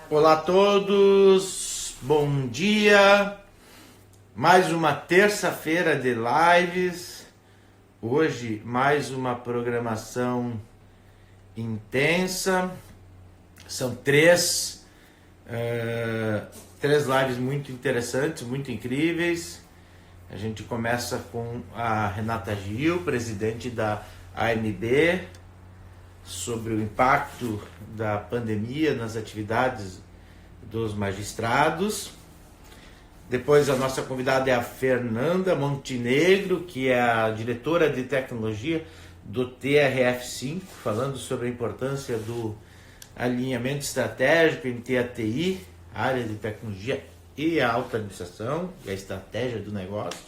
Olá a todos, bom dia, mais uma terça-feira de lives, hoje mais uma programação intensa, são três lives muito interessantes, muito incríveis. A gente começa com a Renata Gil, presidente da AMB, sobre o impacto da pandemia nas atividades dos magistrados. Depois a nossa convidada é a Fernanda Montenegro, que é a diretora de tecnologia do TRF5, falando sobre a importância do alinhamento estratégico entre a TI, a área de tecnologia, e a alta administração, e a estratégia do negócio.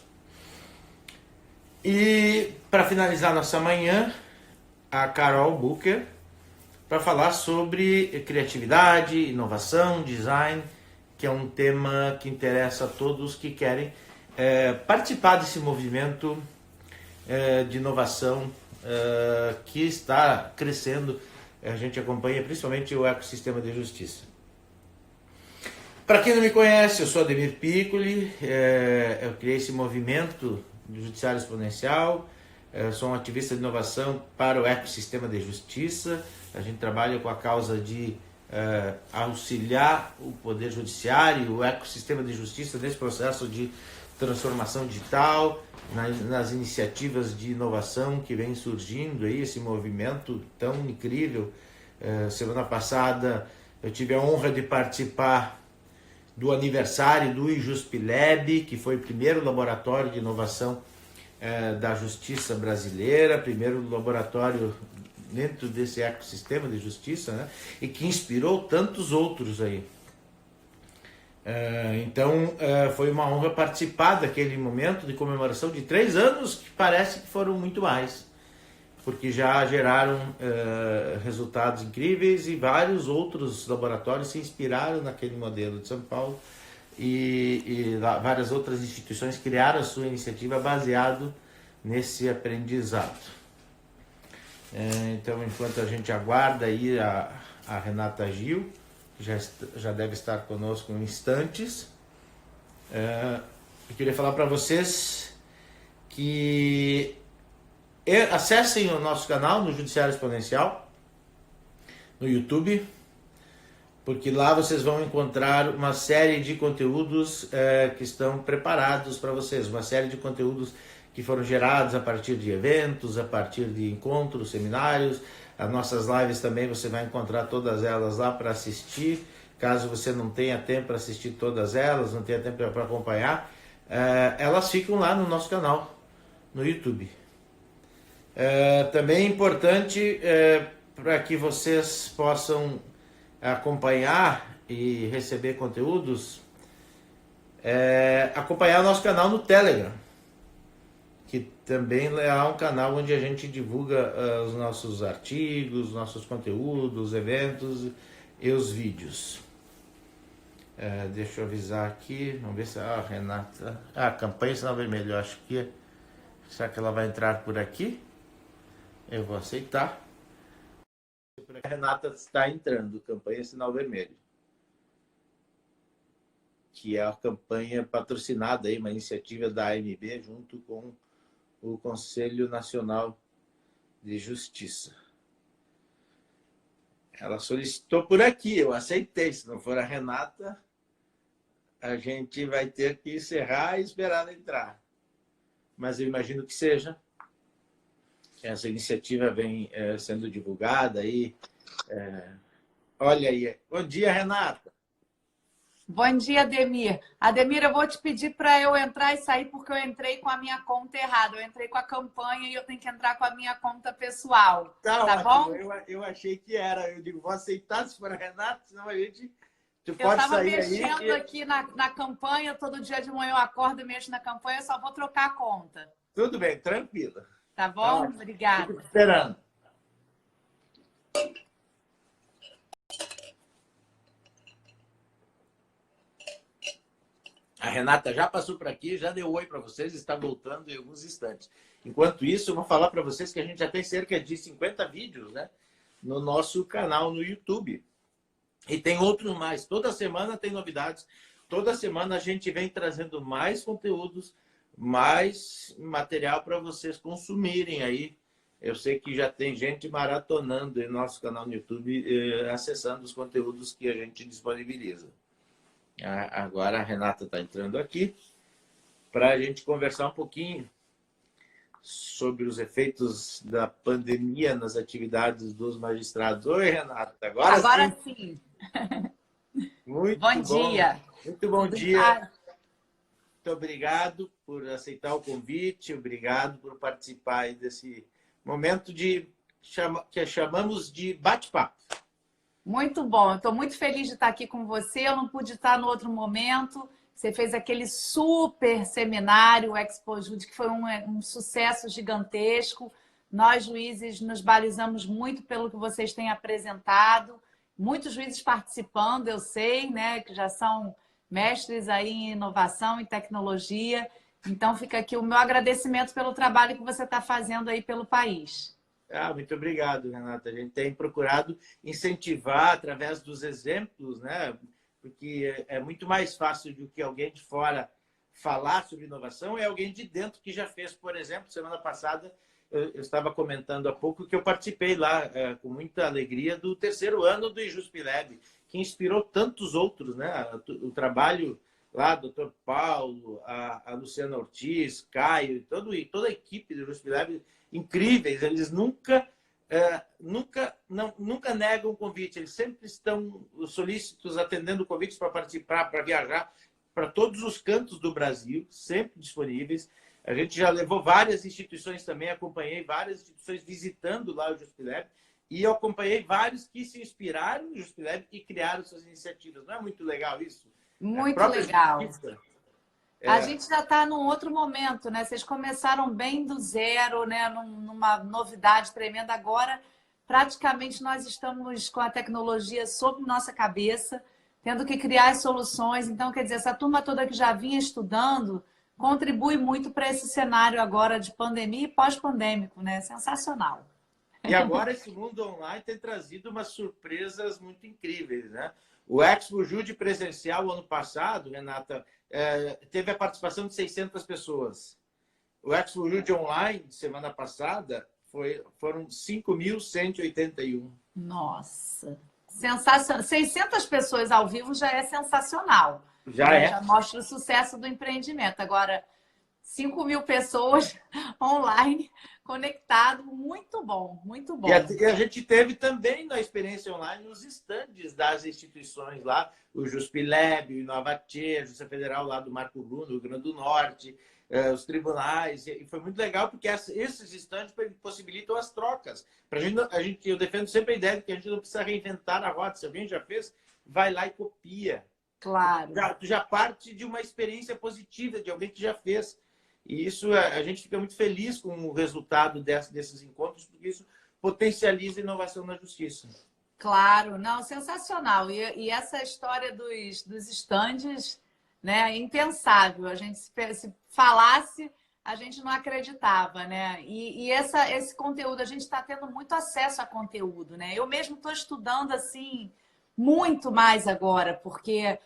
E para finalizar nossa manhã, a Carol Booker, para falar sobre criatividade, inovação, design, que é um tema que interessa a todos que querem participar desse movimento de inovação que está crescendo. A gente acompanha principalmente o ecossistema de justiça. Para quem não me conhece, eu sou Ademir Piccoli, eu criei esse movimento do Judiciário Exponencial. Eu sou um ativista de inovação para o ecossistema de justiça. A gente trabalha com a causa de auxiliar o Poder Judiciário e o ecossistema de justiça nesse processo de transformação digital, nas iniciativas de inovação que vem surgindo, aí, esse movimento tão incrível. Semana passada eu tive a honra de participar do aniversário do IJuspLab, que foi o primeiro laboratório de inovação da justiça brasileira, primeiro laboratório dentro desse ecossistema de justiça, né? E que inspirou tantos outros aí. Então foi uma honra participar daquele momento de comemoração de 3 anos, que parece que foram muito mais, porque já geraram resultados incríveis e vários outros laboratórios se inspiraram naquele modelo de São Paulo. E várias outras instituições criaram a sua iniciativa baseado nesse aprendizado. Então, enquanto a gente aguarda aí a Renata Gil, que já deve estar conosco em instantes, eu queria falar para vocês que acessem o nosso canal no Judiciário Exponencial, no YouTube, porque lá vocês vão encontrar uma série de conteúdos que estão preparados para vocês, uma série de conteúdos que foram gerados a partir de eventos, a partir de encontros, seminários. As nossas lives também você vai encontrar todas elas lá para assistir, caso você não tenha tempo para assistir todas elas, não tenha tempo para acompanhar, elas ficam lá no nosso canal, no YouTube. Também é importante para que vocês possam acompanhar e receber conteúdos, acompanhar o nosso canal no Telegram, que também é um canal onde a gente divulga os nossos artigos, nossos conteúdos, eventos e os vídeos. Deixa eu avisar aqui, vamos ver se a Renata... campanha Sinal Vermelho, eu acho que... Será que ela vai entrar por aqui? Eu vou aceitar. A Renata está entrando, campanha Sinal Vermelho, que é a campanha patrocinada, aí, uma iniciativa da AMB junto com o Conselho Nacional de Justiça. Ela solicitou por aqui, eu aceitei. Se não for a Renata, a gente vai ter que encerrar e esperar ela entrar. Mas eu imagino que seja. Essa iniciativa vem sendo divulgada aí. Olha aí. Bom dia, Renata. Bom dia, Ademir. Ademir, eu vou te pedir para eu entrar e sair porque eu entrei com a minha conta errada. Eu entrei com a campanha e eu tenho que entrar com a minha conta pessoal. Tá bom? Eu achei que era. Eu digo, vou aceitar se for a Renata, senão a gente... Eu estava mexendo aqui na campanha. Todo dia de manhã eu acordo e mexo na campanha. Eu só vou trocar a conta. Tudo bem, tranquila. Tá bom? Obrigada. Fico esperando. A Renata já passou por aqui, já deu oi para vocês, está voltando em alguns instantes. Enquanto isso, eu vou falar para vocês que a gente já tem cerca de 50 vídeos, né, no nosso canal no YouTube. E tem outros mais. Toda semana tem novidades. Toda semana a gente vem trazendo mais conteúdos, mais material para vocês consumirem aí. Eu sei que já tem gente maratonando em nosso canal no YouTube, acessando os conteúdos que a gente disponibiliza. Agora a Renata está entrando aqui para a gente conversar um pouquinho sobre os efeitos da pandemia nas atividades dos magistrados. Oi, Renata. Agora sim. Muito bom bom. Dia. Muito bom Tudo dia. Muito obrigado por aceitar o convite. Obrigado por participar aí desse momento que chamamos de bate-papo. Muito bom. Estou muito feliz de estar aqui com você. Eu não pude estar no outro momento. Você fez aquele super seminário, o Expo Jude, que foi um sucesso gigantesco. Nós, juízes, nos balizamos muito pelo que vocês têm apresentado. Muitos juízes participando, eu sei, né, que já são mestres aí em inovação e tecnologia. Então, fica aqui o meu agradecimento pelo trabalho que você está fazendo aí pelo país. Muito obrigado, Renata. A gente tem procurado incentivar através dos exemplos, né? Porque é muito mais fácil do que alguém de fora falar sobre inovação, é alguém de dentro que já fez. Por exemplo, semana passada, eu estava comentando há pouco que eu participei lá com muita alegria do 3º ano do IJuspLab, que inspirou tantos outros, né? O trabalho lá, Dr. Paulo, a Luciana Ortiz, Caio, toda a equipe do IJuspLab, incríveis. Eles nunca negam o convite, eles sempre estão solícitos, atendendo convites para participar, para viajar para todos os cantos do Brasil, sempre disponíveis. A gente já levou várias instituições também, acompanhei várias instituições visitando lá o JuspLab, e eu acompanhei vários que se inspiraram no JuspLab e criaram suas iniciativas. Não é muito legal isso? Muito legal. Justiça, A gente já está num outro momento, né? Vocês começaram bem do zero, né? Numa novidade tremenda. Agora, praticamente, nós estamos com a tecnologia sob nossa cabeça, tendo que criar as soluções. Então, quer dizer, essa turma toda que já vinha estudando contribui muito para esse cenário agora de pandemia e pós-pandêmico, né? Sensacional. E agora esse mundo online tem trazido umas surpresas muito incríveis, né? O Expo Jude presencial, ano passado, Renata, teve a participação de 600 pessoas. O Expo Jude online, semana passada, foram 5.181. Nossa, sensacional. 600 pessoas ao vivo já é sensacional. Já mostra o sucesso do empreendimento. Agora, 5.000 pessoas online conectado, muito bom, muito bom. E a gente teve também na experiência online os estandes das instituições lá, o JuspLab, o Inovatê, a Justiça Federal lá do Marco Bruno, do Rio Grande do Norte, os tribunais, e foi muito legal porque esses estandes possibilitam as trocas. Eu defendo sempre a ideia de que a gente não precisa reinventar a roda. Se alguém já fez, vai lá e copia. Claro. Tu já parte de uma experiência positiva de alguém que já fez. E isso, a gente fica muito feliz com o resultado desses encontros, porque isso potencializa a inovação na justiça. Claro, não, sensacional. E essa história dos estandes, né, é impensável. A gente, se falasse, a gente não acreditava, né? E esse conteúdo, a gente está tendo muito acesso a conteúdo, né? Eu mesmo estou estudando, assim, muito mais agora, porque,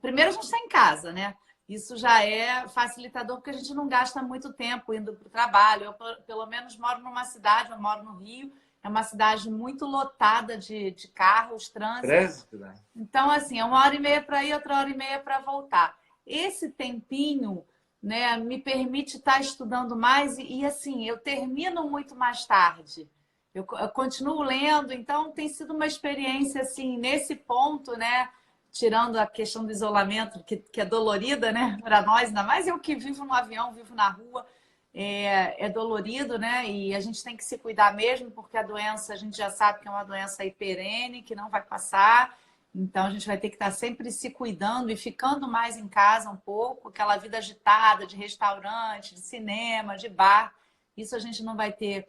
primeiro, a gente está em casa, né? Isso já é facilitador, porque a gente não gasta muito tempo indo para o trabalho. Eu, pelo menos, moro numa cidade, eu moro no Rio, é uma cidade muito lotada de carros, trânsito. Né? Então, assim, é 1h30 para ir, outra 1h30 para voltar. Esse tempinho, né, me permite estar estudando mais e, assim, eu termino muito mais tarde. Eu continuo lendo, então tem sido uma experiência, assim, nesse ponto, né? Tirando a questão do isolamento, que é dolorida, né, para nós, ainda mais eu que vivo no avião, vivo na rua, é dolorido, né, e a gente tem que se cuidar mesmo, porque a doença, a gente já sabe que é uma doença aí perene, que não vai passar, então a gente vai ter que estar sempre se cuidando e ficando mais em casa um pouco, aquela vida agitada de restaurante, de cinema, de bar, isso a gente não vai ter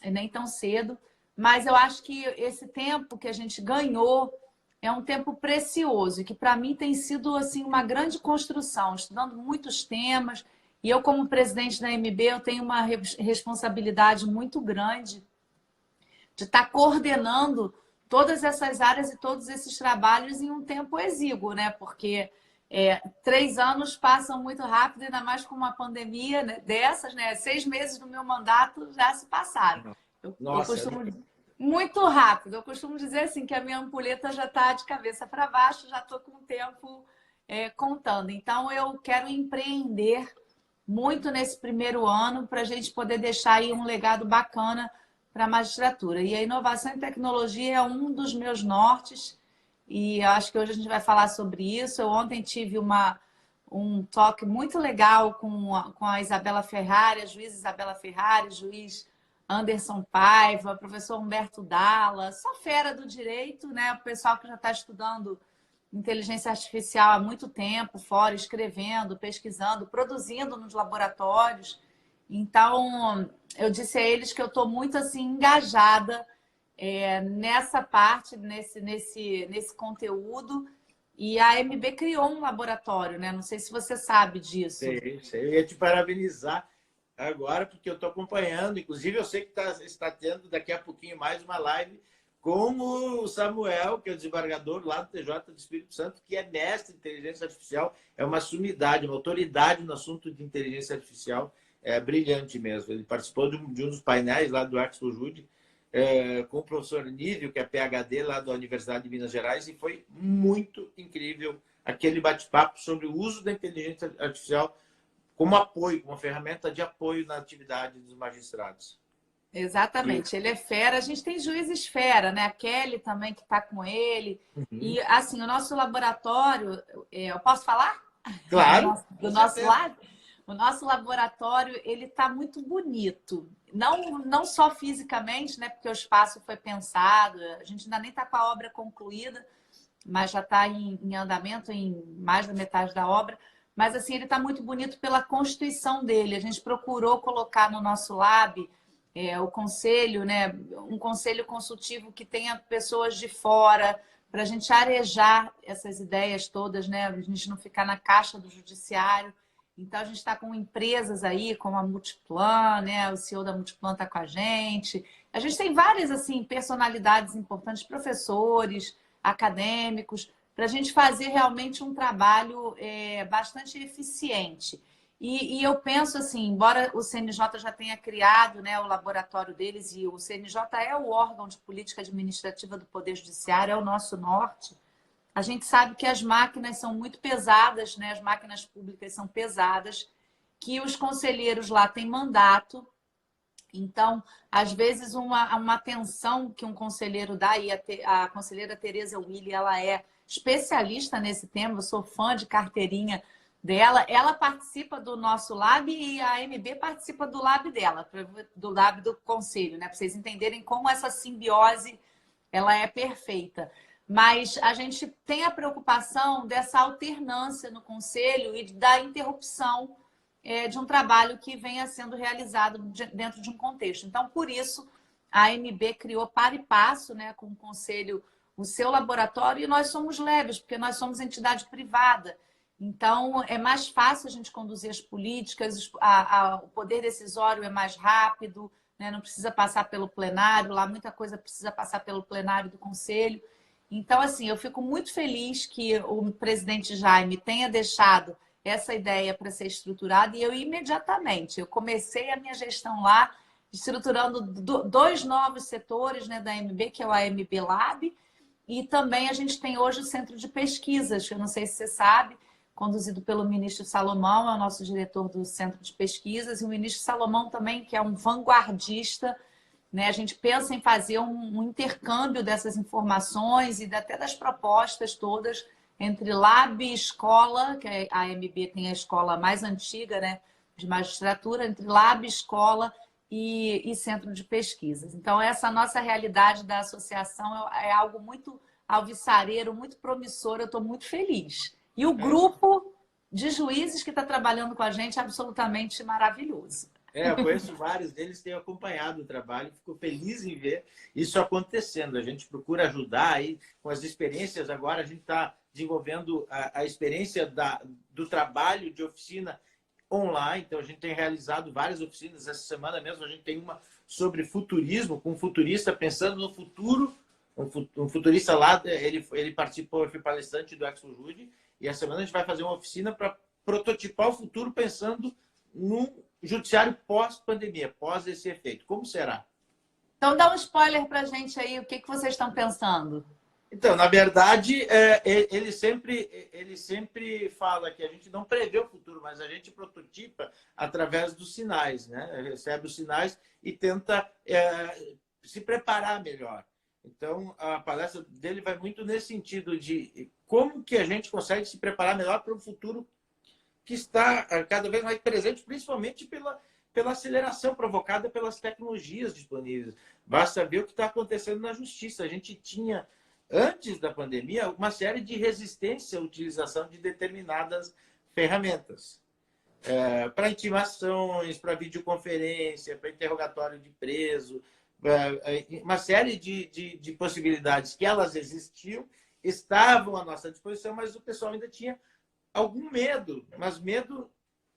nem tão cedo, mas eu acho que esse tempo que a gente ganhou é um tempo precioso e que para mim tem sido assim uma grande construção, estudando muitos temas. E eu, como presidente da MB, eu tenho uma responsabilidade muito grande de estar coordenando todas essas áreas e todos esses trabalhos em um tempo exíguo, né? Porque 3 anos passam muito rápido, ainda mais com uma pandemia, né, dessas, né? 6 meses do meu mandato já se passaram. Eu Nossa, costumo muito rápido. Eu costumo dizer assim que a minha ampulheta já está de cabeça para baixo, já estou com o tempo contando. Então eu quero empreender muito nesse primeiro ano para a gente poder deixar aí um legado bacana para a magistratura. E a inovação e tecnologia é um dos meus nortes e eu acho que hoje a gente vai falar sobre isso. Eu ontem tive um talk muito legal com a Isabela Ferrari, a juíza Isabela Ferrari, juiz Anderson Paiva, professor Humberto Dalla, só fera do direito, né? O pessoal que já está estudando inteligência artificial há muito tempo, fora, escrevendo, pesquisando, produzindo nos laboratórios. Então, eu disse a eles que eu estou muito assim engajada nessa parte, nesse conteúdo. E a AMB criou um laboratório, né? Não sei se você sabe disso. sei. Eu ia te parabenizar agora, porque eu estou acompanhando. Inclusive, eu sei que está tendo daqui a pouquinho mais uma live com o Samuel, que é o desembargador lá do TJ do Espírito Santo, que é mestre em inteligência artificial, é uma sumidade, uma autoridade no assunto de inteligência artificial, é brilhante mesmo. Ele participou de um dos painéis lá do Artes Jude, com o professor Nívio, que é PhD lá da Universidade de Minas Gerais, e foi muito incrível aquele bate-papo sobre o uso da inteligência artificial como apoio, como ferramenta de apoio na atividade dos magistrados. Exatamente, ele é fera. A gente tem juízes fera, né? A Kelly também, que está com ele. E, assim, o nosso laboratório, eu posso falar? Claro. Do nosso lado? O nosso laboratório, ele está muito bonito. Não só fisicamente, né? Porque o espaço foi pensado, a gente ainda nem está com a obra concluída, mas já está em andamento em mais da metade da obra. Mas, assim, ele está muito bonito pela constituição dele. A gente procurou colocar no nosso lab o conselho, né? Um conselho consultivo que tenha pessoas de fora, para a gente arejar essas ideias todas, né? A gente não ficar na caixa do judiciário. Então, a gente está com empresas aí, como a Multiplan, né? O CEO da Multiplan está com a gente. A gente tem várias assim, personalidades importantes, professores, acadêmicos, para a gente fazer realmente um trabalho bastante eficiente. E eu penso assim, embora o CNJ já tenha criado, né, o laboratório deles, e o CNJ é o órgão de política administrativa do Poder Judiciário, é o nosso norte, a gente sabe que as máquinas são muito pesadas, né, as máquinas públicas são pesadas, que os conselheiros lá têm mandato. Então, às vezes, uma atenção que um conselheiro dá, e a conselheira Tereza Willi, ela é especialista nesse tema, eu sou fã de carteirinha dela, ela participa do nosso lab e a AMB participa do lab dela, do lab do conselho, né? Para vocês entenderem como essa simbiose ela é perfeita. Mas a gente tem a preocupação dessa alternância no conselho e da interrupção de um trabalho que venha sendo realizado dentro de um contexto. Então, por isso, a AMB criou para e passo, né, com o conselho, o seu laboratório, e nós somos leves, porque nós somos entidade privada. Então, é mais fácil a gente conduzir as políticas, o poder decisório é mais rápido, né, não precisa passar pelo plenário, lá muita coisa precisa passar pelo plenário do conselho. Então, assim, eu fico muito feliz que o presidente Jaime tenha deixado essa ideia para ser estruturada e eu imediatamente, eu comecei a minha gestão lá, estruturando 2 novos setores, né, da AMB, que é o AMB Lab, e também a gente tem hoje o Centro de Pesquisas, que eu não sei se você sabe, conduzido pelo ministro Salomão, é o nosso diretor do Centro de Pesquisas, e o ministro Salomão também, que é um vanguardista, né? A gente pensa em fazer um intercâmbio dessas informações e até das propostas todas entre lab e escola, que a AMB tem a escola mais antiga, né, de magistratura, entre lab, escola e centro de pesquisas. Então, essa nossa realidade da associação é algo muito alvissareiro, muito promissor, eu estou muito feliz. E o grupo de juízes que está trabalhando com a gente é absolutamente maravilhoso. Eu conheço vários deles, tenho acompanhado o trabalho, fico feliz em ver isso acontecendo. A gente procura ajudar aí com as experiências. Agora a gente está desenvolvendo a experiência do trabalho de oficina online. Então a gente tem realizado várias oficinas. Essa semana mesmo a gente tem uma sobre futurismo, com um futurista pensando no futuro um futurista lá, ele participou, foi palestrante do ExoJude, e essa semana a gente vai fazer uma oficina para prototipar o futuro pensando no judiciário pós-pandemia, pós esse efeito. Como será? Então dá um spoiler para a gente aí, o que vocês estão pensando? Então, na verdade, ele sempre fala que a gente não prevê o futuro, mas a gente prototipa através dos sinais, né? Recebe os sinais e tenta se preparar melhor. Então, a palestra dele vai muito nesse sentido de como que a gente consegue se preparar melhor para o futuro que está cada vez mais presente, principalmente pela aceleração provocada pelas tecnologias disponíveis. Basta ver o que está acontecendo na justiça. A gente tinha, antes da pandemia, uma série de resistência à utilização de determinadas ferramentas. Para intimações, para videoconferência, para interrogatório de preso, uma série de possibilidades que elas existiam, estavam à nossa disposição, mas o pessoal ainda tinha algum medo, mas medo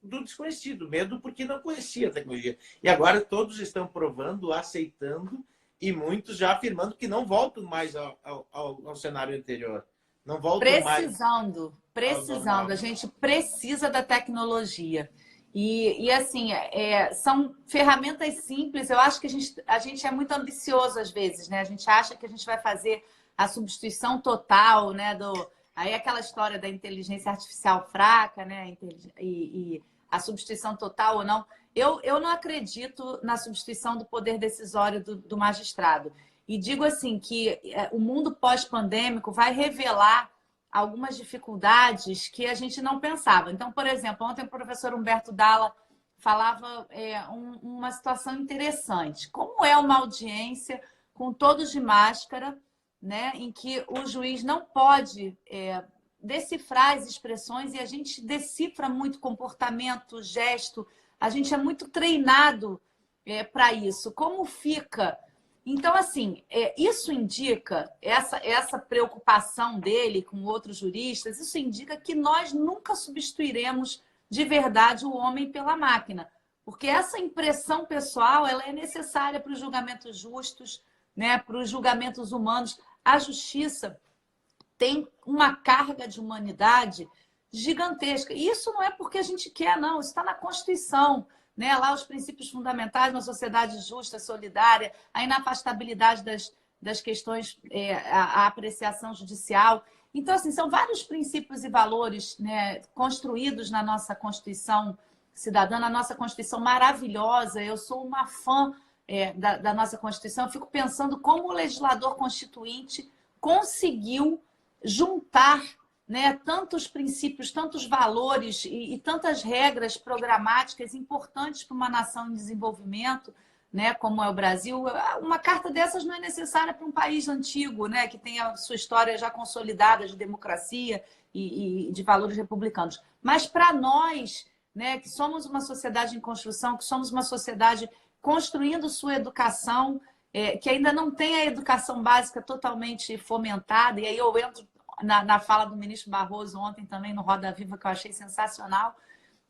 do desconhecido, medo porque não conhecia a tecnologia. E agora todos estão provando, aceitando, e muitos já afirmando que não voltam mais ao cenário anterior. Não voltam precisando. A gente precisa da tecnologia. E assim, são ferramentas simples. Eu acho que a gente é muito ambicioso às vezes, né? A gente acha que a gente vai fazer a substituição total, né? Aí aquela história da inteligência artificial fraca, né? E a substituição total ou não. Eu não acredito na substituição do poder decisório do magistrado. E digo assim que o mundo pós-pandêmico vai revelar algumas dificuldades que a gente não pensava. Então, por exemplo, ontem o professor Humberto Dalla falava uma situação interessante. Como é uma audiência com todos de máscara, né, em que o juiz não pode decifrar as expressões, e a gente decifra muito comportamento, gesto, a gente é muito treinado para isso. Como fica? Então, assim, isso indica, essa preocupação dele com outros juristas, isso indica que nós nunca substituiremos de verdade o homem pela máquina. Porque essa impressão pessoal ela é necessária para os julgamentos justos, né, para os julgamentos humanos. A justiça tem uma carga de humanidade gigantesca. E isso não é porque a gente quer, não. Isso está na Constituição. Né? Lá os princípios fundamentais, uma sociedade justa, solidária, a inafastabilidade das questões, a apreciação judicial. Então, assim, são vários princípios e valores, né, construídos na nossa Constituição cidadã, na nossa Constituição maravilhosa. Eu sou uma fã da nossa Constituição. Eu fico pensando como o legislador constituinte conseguiu juntar, né, tantos princípios, tantos valores e tantas regras programáticas importantes para uma nação em desenvolvimento, né, como é o Brasil. Uma carta dessas não é necessária para um país antigo, né, que tem a sua história já consolidada de democracia e de valores republicanos. Mas para nós, né, que somos uma sociedade em construção, que somos uma sociedade construindo sua educação, que ainda não tem a educação básica totalmente fomentada, e aí eu entro na fala do ministro Barroso ontem também no Roda Viva, que eu achei sensacional.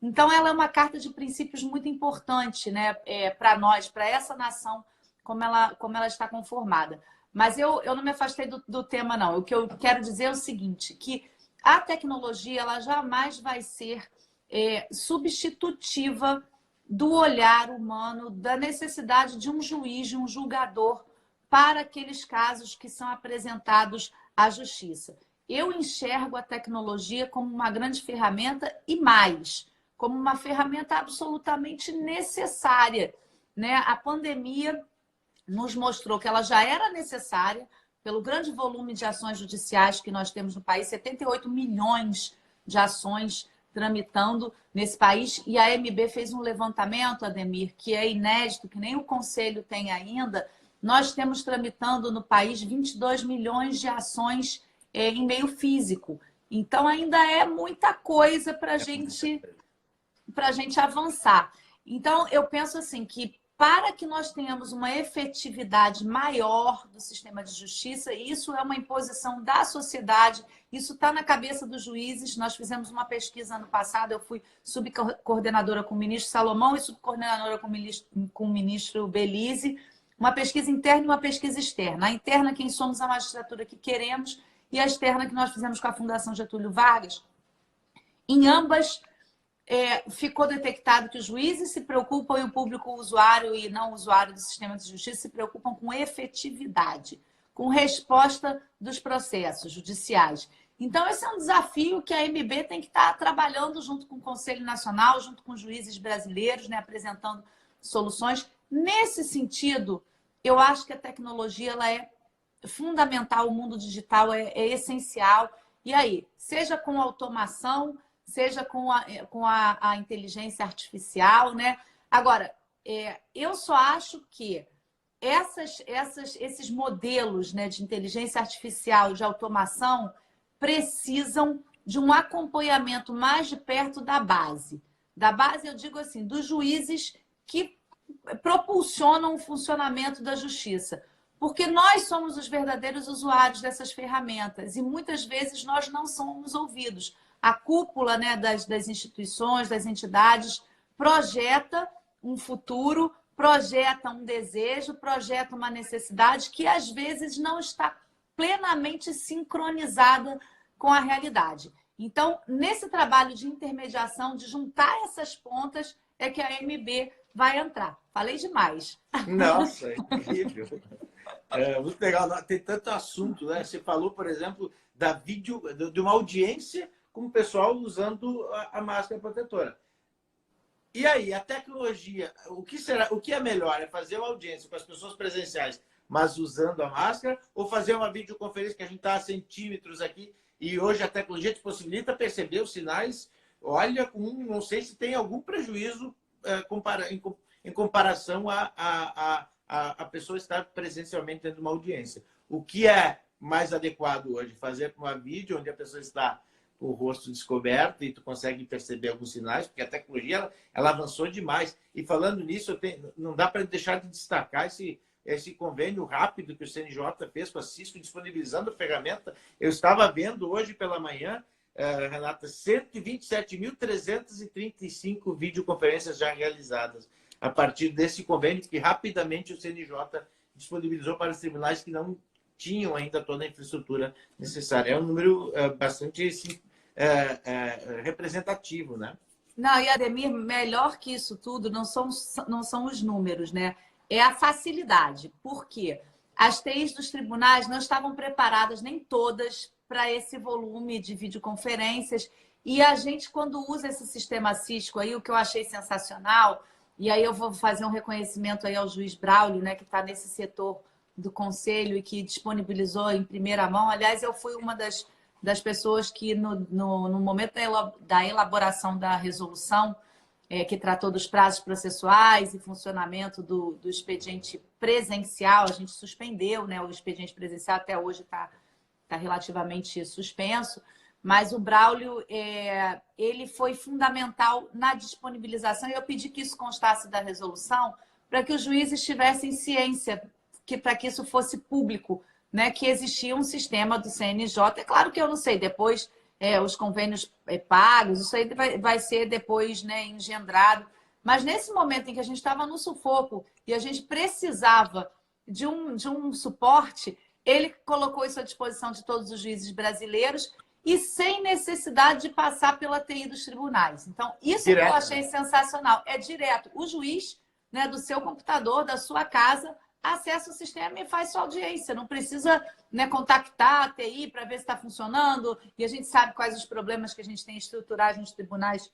Então, ela é uma carta de princípios muito importante, né, para nós, para essa nação, como ela está conformada. Mas eu não me afastei do tema, não. O que eu quero dizer é o seguinte, que a tecnologia ela jamais vai ser substitutiva do olhar humano, da necessidade de um juiz, de um julgador, para aqueles casos que são apresentados à justiça. Eu enxergo a tecnologia como uma grande ferramenta e mais, como uma ferramenta absolutamente necessária, né? A pandemia nos mostrou que ela já era necessária pelo grande volume de ações judiciais que nós temos no país, 78 milhões de ações tramitando nesse país, e a AMB fez um levantamento, Ademir, que é inédito, que nem o Conselho tem ainda. Nós temos tramitando no país 22 milhões de ações em meio físico. Então, ainda é muita coisa para a gente avançar. Então, eu penso assim que para que nós tenhamos uma efetividade maior do sistema de justiça, isso é uma imposição da sociedade, isso está na cabeça dos juízes. Nós fizemos uma pesquisa ano passado, eu fui subcoordenadora com o ministro Salomão e subcoordenadora com o ministro Belize, uma pesquisa interna e uma pesquisa externa. A interna, quem somos a magistratura que queremos, e a externa que nós fizemos com a Fundação Getúlio Vargas. Em ambas, ficou detectado que os juízes se preocupam e o público usuário e não usuário do sistema de justiça se preocupam com efetividade, com resposta dos processos judiciais. Então, esse é um desafio que a MB tem que estar trabalhando junto com o Conselho Nacional, junto com os juízes brasileiros, né, apresentando soluções. Nesse sentido, eu acho que a tecnologia ela é fundamental, o mundo digital é essencial. E aí, seja com automação, seja com a inteligência artificial, né? Agora, eu só acho que esses modelos, né, de inteligência artificial, de automação, precisam de um acompanhamento mais de perto da base. Da base, eu digo assim, dos juízes que propulsionam o funcionamento da justiça. Porque nós somos os verdadeiros usuários dessas ferramentas e muitas vezes nós não somos ouvidos. A cúpula, né, das instituições, das entidades, projeta um futuro, projeta um desejo, projeta uma necessidade que às vezes não está plenamente sincronizada com a realidade. Então, nesse trabalho de intermediação, de juntar essas pontas, é que a MB vai entrar. Falei demais. Nossa, é incrível. Muito legal. Tem tanto assunto, né? Você falou, por exemplo, de uma audiência com o pessoal usando a máscara protetora. E aí, a tecnologia, o que é melhor? É fazer uma audiência com as pessoas presenciais, mas usando a máscara, ou fazer uma videoconferência que a gente está a centímetros aqui e hoje a tecnologia te possibilita perceber os sinais? Olha, não sei se tem algum prejuízo em comparação a pessoa estar presencialmente dentro de uma audiência. O que é mais adequado hoje? Fazer uma vídeo onde a pessoa está com o rosto descoberto e tu consegue perceber alguns sinais, porque a tecnologia ela avançou demais. E falando nisso, não dá para deixar de destacar esse convênio rápido que o CNJ fez com a Cisco, disponibilizando a ferramenta. Eu estava vendo hoje pela manhã, Renata, 127.335 videoconferências já realizadas a partir desse convênio que rapidamente o CNJ disponibilizou para os tribunais que não tinham ainda toda a infraestrutura necessária. É um número bastante representativo, né? Não, e Ademir, melhor que isso tudo não são os números, né? É a facilidade. Por quê? As TIs dos tribunais não estavam preparadas, nem todas, para esse volume de videoconferências. E a gente, quando usa esse sistema Cisco aí, o que eu achei sensacional, e aí eu vou fazer um reconhecimento aí ao juiz Braulio, né, que está nesse setor do conselho e que disponibilizou em primeira mão. Aliás, eu fui uma das pessoas que, no momento da elaboração da resolução, que tratou dos prazos processuais e funcionamento do expediente presencial, a gente suspendeu, né, o expediente presencial até hoje está relativamente suspenso, mas o Braulio, ele foi fundamental na disponibilização e eu pedi que isso constasse da resolução para que os juízes tivessem ciência, para que isso fosse público, né, que existia um sistema do CNJ. É claro que eu não sei, depois os convênios pagos, isso aí vai ser depois, né, engendrado, mas nesse momento em que a gente estava no sufoco e a gente precisava de um suporte, ele colocou isso à disposição de todos os juízes brasileiros e sem necessidade de passar pela TI dos tribunais. Então, isso direto, que eu achei sensacional. É direto. O juiz, né, do seu computador, da sua casa, acessa o sistema e faz sua audiência. Não precisa, né, contactar a TI para ver se está funcionando. E a gente sabe quais os problemas que a gente tem estruturais nos tribunais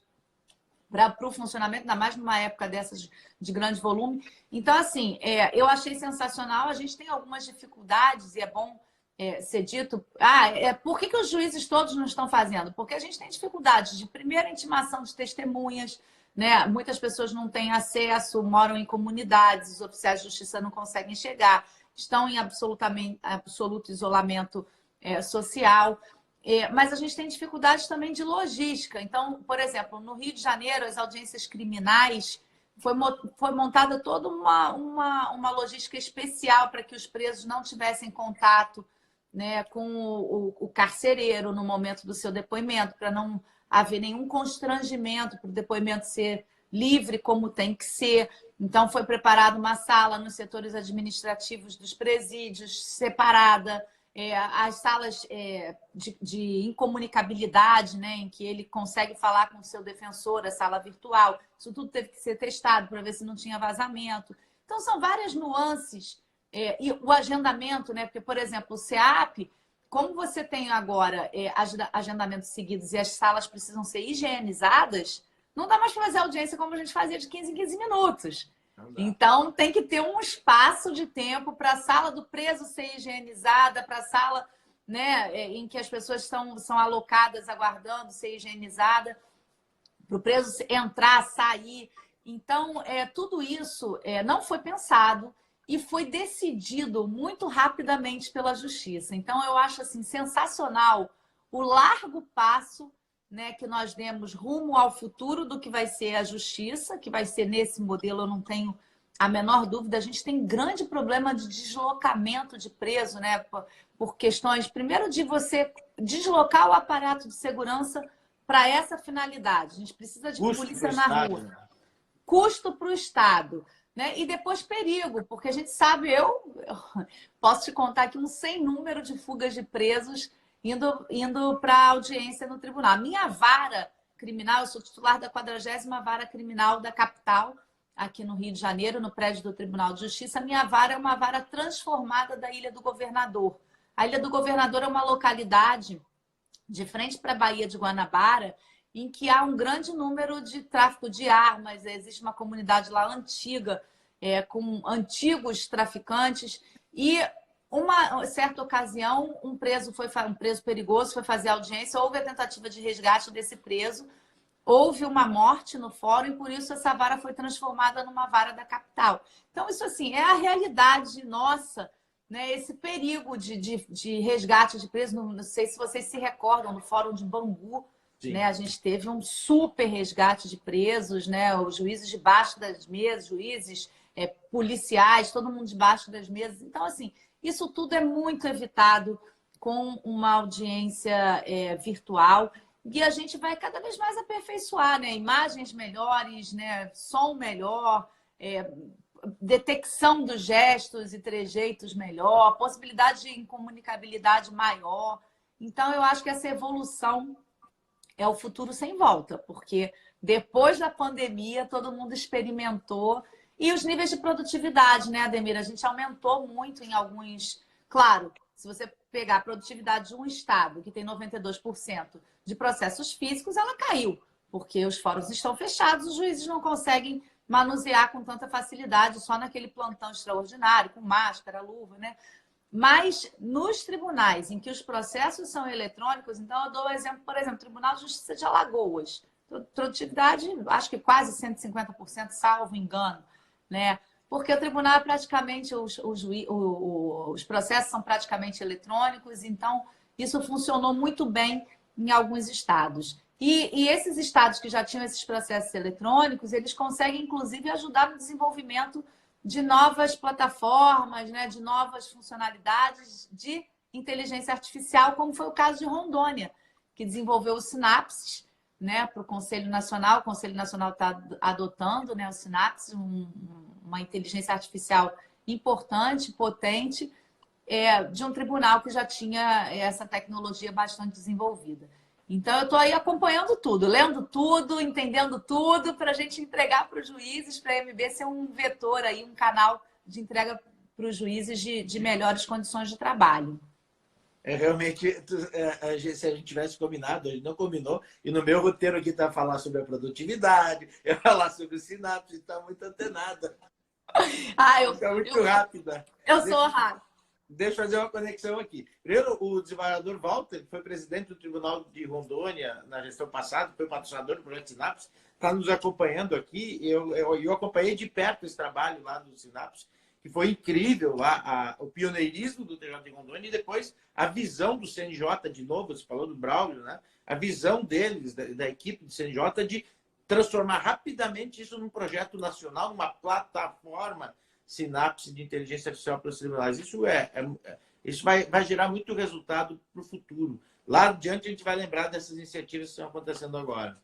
para o funcionamento, ainda mais numa época dessas de grande volume. Então, assim, eu achei sensacional. A gente tem algumas dificuldades e é bom ser dito. Por que os juízes todos não estão fazendo? Porque a gente tem dificuldades de primeira intimação de testemunhas, né? Muitas pessoas não têm acesso, moram em comunidades, os oficiais de justiça não conseguem chegar, estão em absoluto isolamento social. Mas a gente tem dificuldades também de logística. Então, por exemplo, no Rio de Janeiro, as audiências criminais, foi montada toda uma logística especial para que os presos não tivessem contato, né, com o carcereiro no momento do seu depoimento, para não haver nenhum constrangimento para o depoimento ser livre como tem que ser. Então, foi preparada uma sala nos setores administrativos dos presídios, separada, as salas de incomunicabilidade, né, em que ele consegue falar com o seu defensor, a sala virtual. Isso tudo teve que ser testado para ver se não tinha vazamento. Então, são várias nuances. E o agendamento, né? Porque, por exemplo, o CEAP, como você tem agora agendamentos seguidos e as salas precisam ser higienizadas, não dá mais para fazer audiência como a gente fazia de 15 em 15 minutos. Então, tem que ter um espaço de tempo para a sala do preso ser higienizada, para a sala, né, em que as pessoas são alocadas aguardando ser higienizada, para o preso entrar, sair. Então, tudo isso não foi pensado e foi decidido muito rapidamente pela Justiça. Então, eu acho assim, sensacional o largo passo, né, que nós demos rumo ao futuro do que vai ser a Justiça, que vai ser nesse modelo, eu não tenho a menor dúvida. A gente tem grande problema de deslocamento de preso, né, por questões, primeiro, de você deslocar o aparato de segurança para essa finalidade. A gente precisa de polícia na rua. Né? Custo para o Estado. Né? E depois perigo, porque a gente sabe, eu posso te contar aqui um sem número de fugas de presos indo para a audiência no tribunal. A minha vara criminal, eu sou titular da 40ª Vara Criminal da capital, aqui no Rio de Janeiro, no prédio do Tribunal de Justiça. A minha vara é uma vara transformada da Ilha do Governador. A Ilha do Governador é uma localidade de frente para a Baía de Guanabara, em que há um grande número de tráfico de armas, existe uma comunidade lá antiga, com antigos traficantes, e uma certa ocasião, um preso perigoso foi fazer audiência, houve a tentativa de resgate desse preso, houve uma morte no fórum, e por isso essa vara foi transformada numa vara da capital. Então, isso assim, é a realidade nossa, né? Esse perigo de resgate de preso, não sei se vocês se recordam, no fórum de Bangu, né? A gente teve um super resgate de presos, né? Os juízes debaixo das mesas, juízes, policiais, todo mundo debaixo das mesas. Então, assim, isso tudo é muito evitado com uma audiência virtual, e a gente vai cada vez mais aperfeiçoar, né? Imagens melhores, né? Som melhor, detecção dos gestos e trejeitos melhor, possibilidade de incomunicabilidade maior. Então, eu acho que essa evolução é o futuro sem volta, porque depois da pandemia todo mundo experimentou. E os níveis de produtividade, né, Ademir? A gente aumentou muito em alguns... Claro, se você pegar a produtividade de um estado que tem 92% de processos físicos, ela caiu, porque os fóruns estão fechados, os juízes não conseguem manusear com tanta facilidade, só naquele plantão extraordinário, com máscara, luva, né? Mas nos tribunais em que os processos são eletrônicos, então eu dou o exemplo, por exemplo, Tribunal de Justiça de Alagoas, produtividade, acho que quase 150%, salvo engano, né? Porque o tribunal é praticamente, os processos são praticamente eletrônicos, então isso funcionou muito bem em alguns estados. E esses estados que já tinham esses processos eletrônicos, eles conseguem, inclusive, ajudar no desenvolvimento de novas plataformas, né, de novas funcionalidades de inteligência artificial, como foi o caso de Rondônia, que desenvolveu o Sinapses, né, para o Conselho Nacional. O Conselho Nacional está adotando, né, o Sinapses, uma inteligência artificial importante, potente, de um tribunal que já tinha essa tecnologia bastante desenvolvida. Então, eu estou aí acompanhando tudo, lendo tudo, entendendo tudo, para a gente entregar para os juízes, para a MB ser um vetor, aí, um canal de entrega para os juízes de melhores condições de trabalho. Realmente, se a gente tivesse combinado, a gente não combinou, e no meu roteiro aqui está falar sobre a produtividade, falar sobre o Sinapse, está muito antenada. Está muito rápida. Eu sou rápida. Deixa eu fazer uma conexão aqui. Primeiro, o desembargador Walter, que foi presidente do Tribunal de Rondônia na gestão passada, foi patrocinador do projeto Sinapse, está nos acompanhando aqui. Eu acompanhei de perto esse trabalho lá do Sinapse, que foi incrível lá, o pioneirismo do TJ de Rondônia, e depois a visão do CNJ, de novo, você falou do Braulio, né? A visão deles, da equipe do CNJ, de transformar rapidamente isso num projeto nacional, numa plataforma Sinapse de inteligência artificial para os tribunais. Isso vai gerar muito resultado para o futuro. Lá adiante a gente vai lembrar dessas iniciativas que estão acontecendo agora.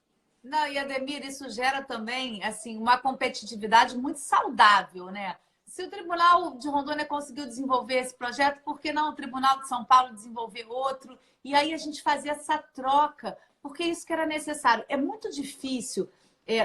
Não, e Ademir, isso gera também assim uma competitividade muito saudável, né? Se o Tribunal de Rondônia conseguiu desenvolver esse projeto, por que não o Tribunal de São Paulo desenvolver outro? E aí a gente fazia essa troca, porque isso que era necessário. É muito difícil,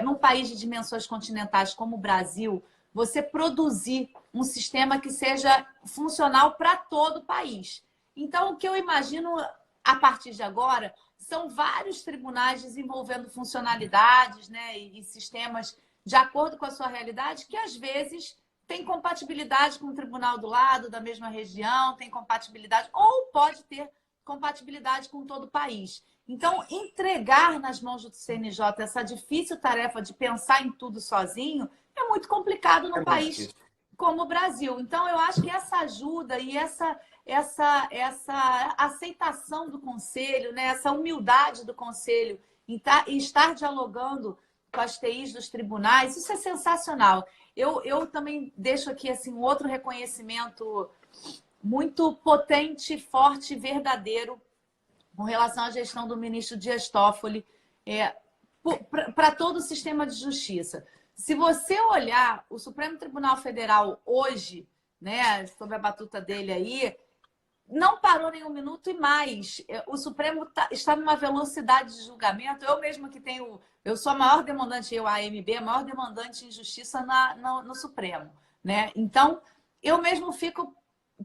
num país de dimensões continentais como o Brasil, você produzir um sistema que seja funcional para todo o país. Então, o que eu imagino a partir de agora são vários tribunais desenvolvendo funcionalidades, né, e sistemas de acordo com a sua realidade, que às vezes tem compatibilidade com o tribunal do lado, da mesma região, tem compatibilidade, ou pode ter compatibilidade com todo o país. Então, entregar nas mãos do CNJ essa difícil tarefa de pensar em tudo sozinho é muito complicado É num muito país difícil. como o Brasil. Então, eu acho que essa ajuda e essa aceitação do conselho, né? Essa humildade do conselho em estar dialogando com as TIs dos tribunais, isso é sensacional. Eu também deixo aqui assim, um outro reconhecimento muito potente, forte, verdadeiro com relação à gestão do ministro Dias Toffoli para todo o sistema de justiça. Se você olhar o Supremo Tribunal Federal hoje, né, sob a batuta dele aí, não parou nem um minuto e mais. O Supremo está numa velocidade de julgamento. Eu mesma que tenho, eu sou a maior demandante, eu, a AMB, a maior demandante em justiça no Supremo, né? Então, eu mesmo fico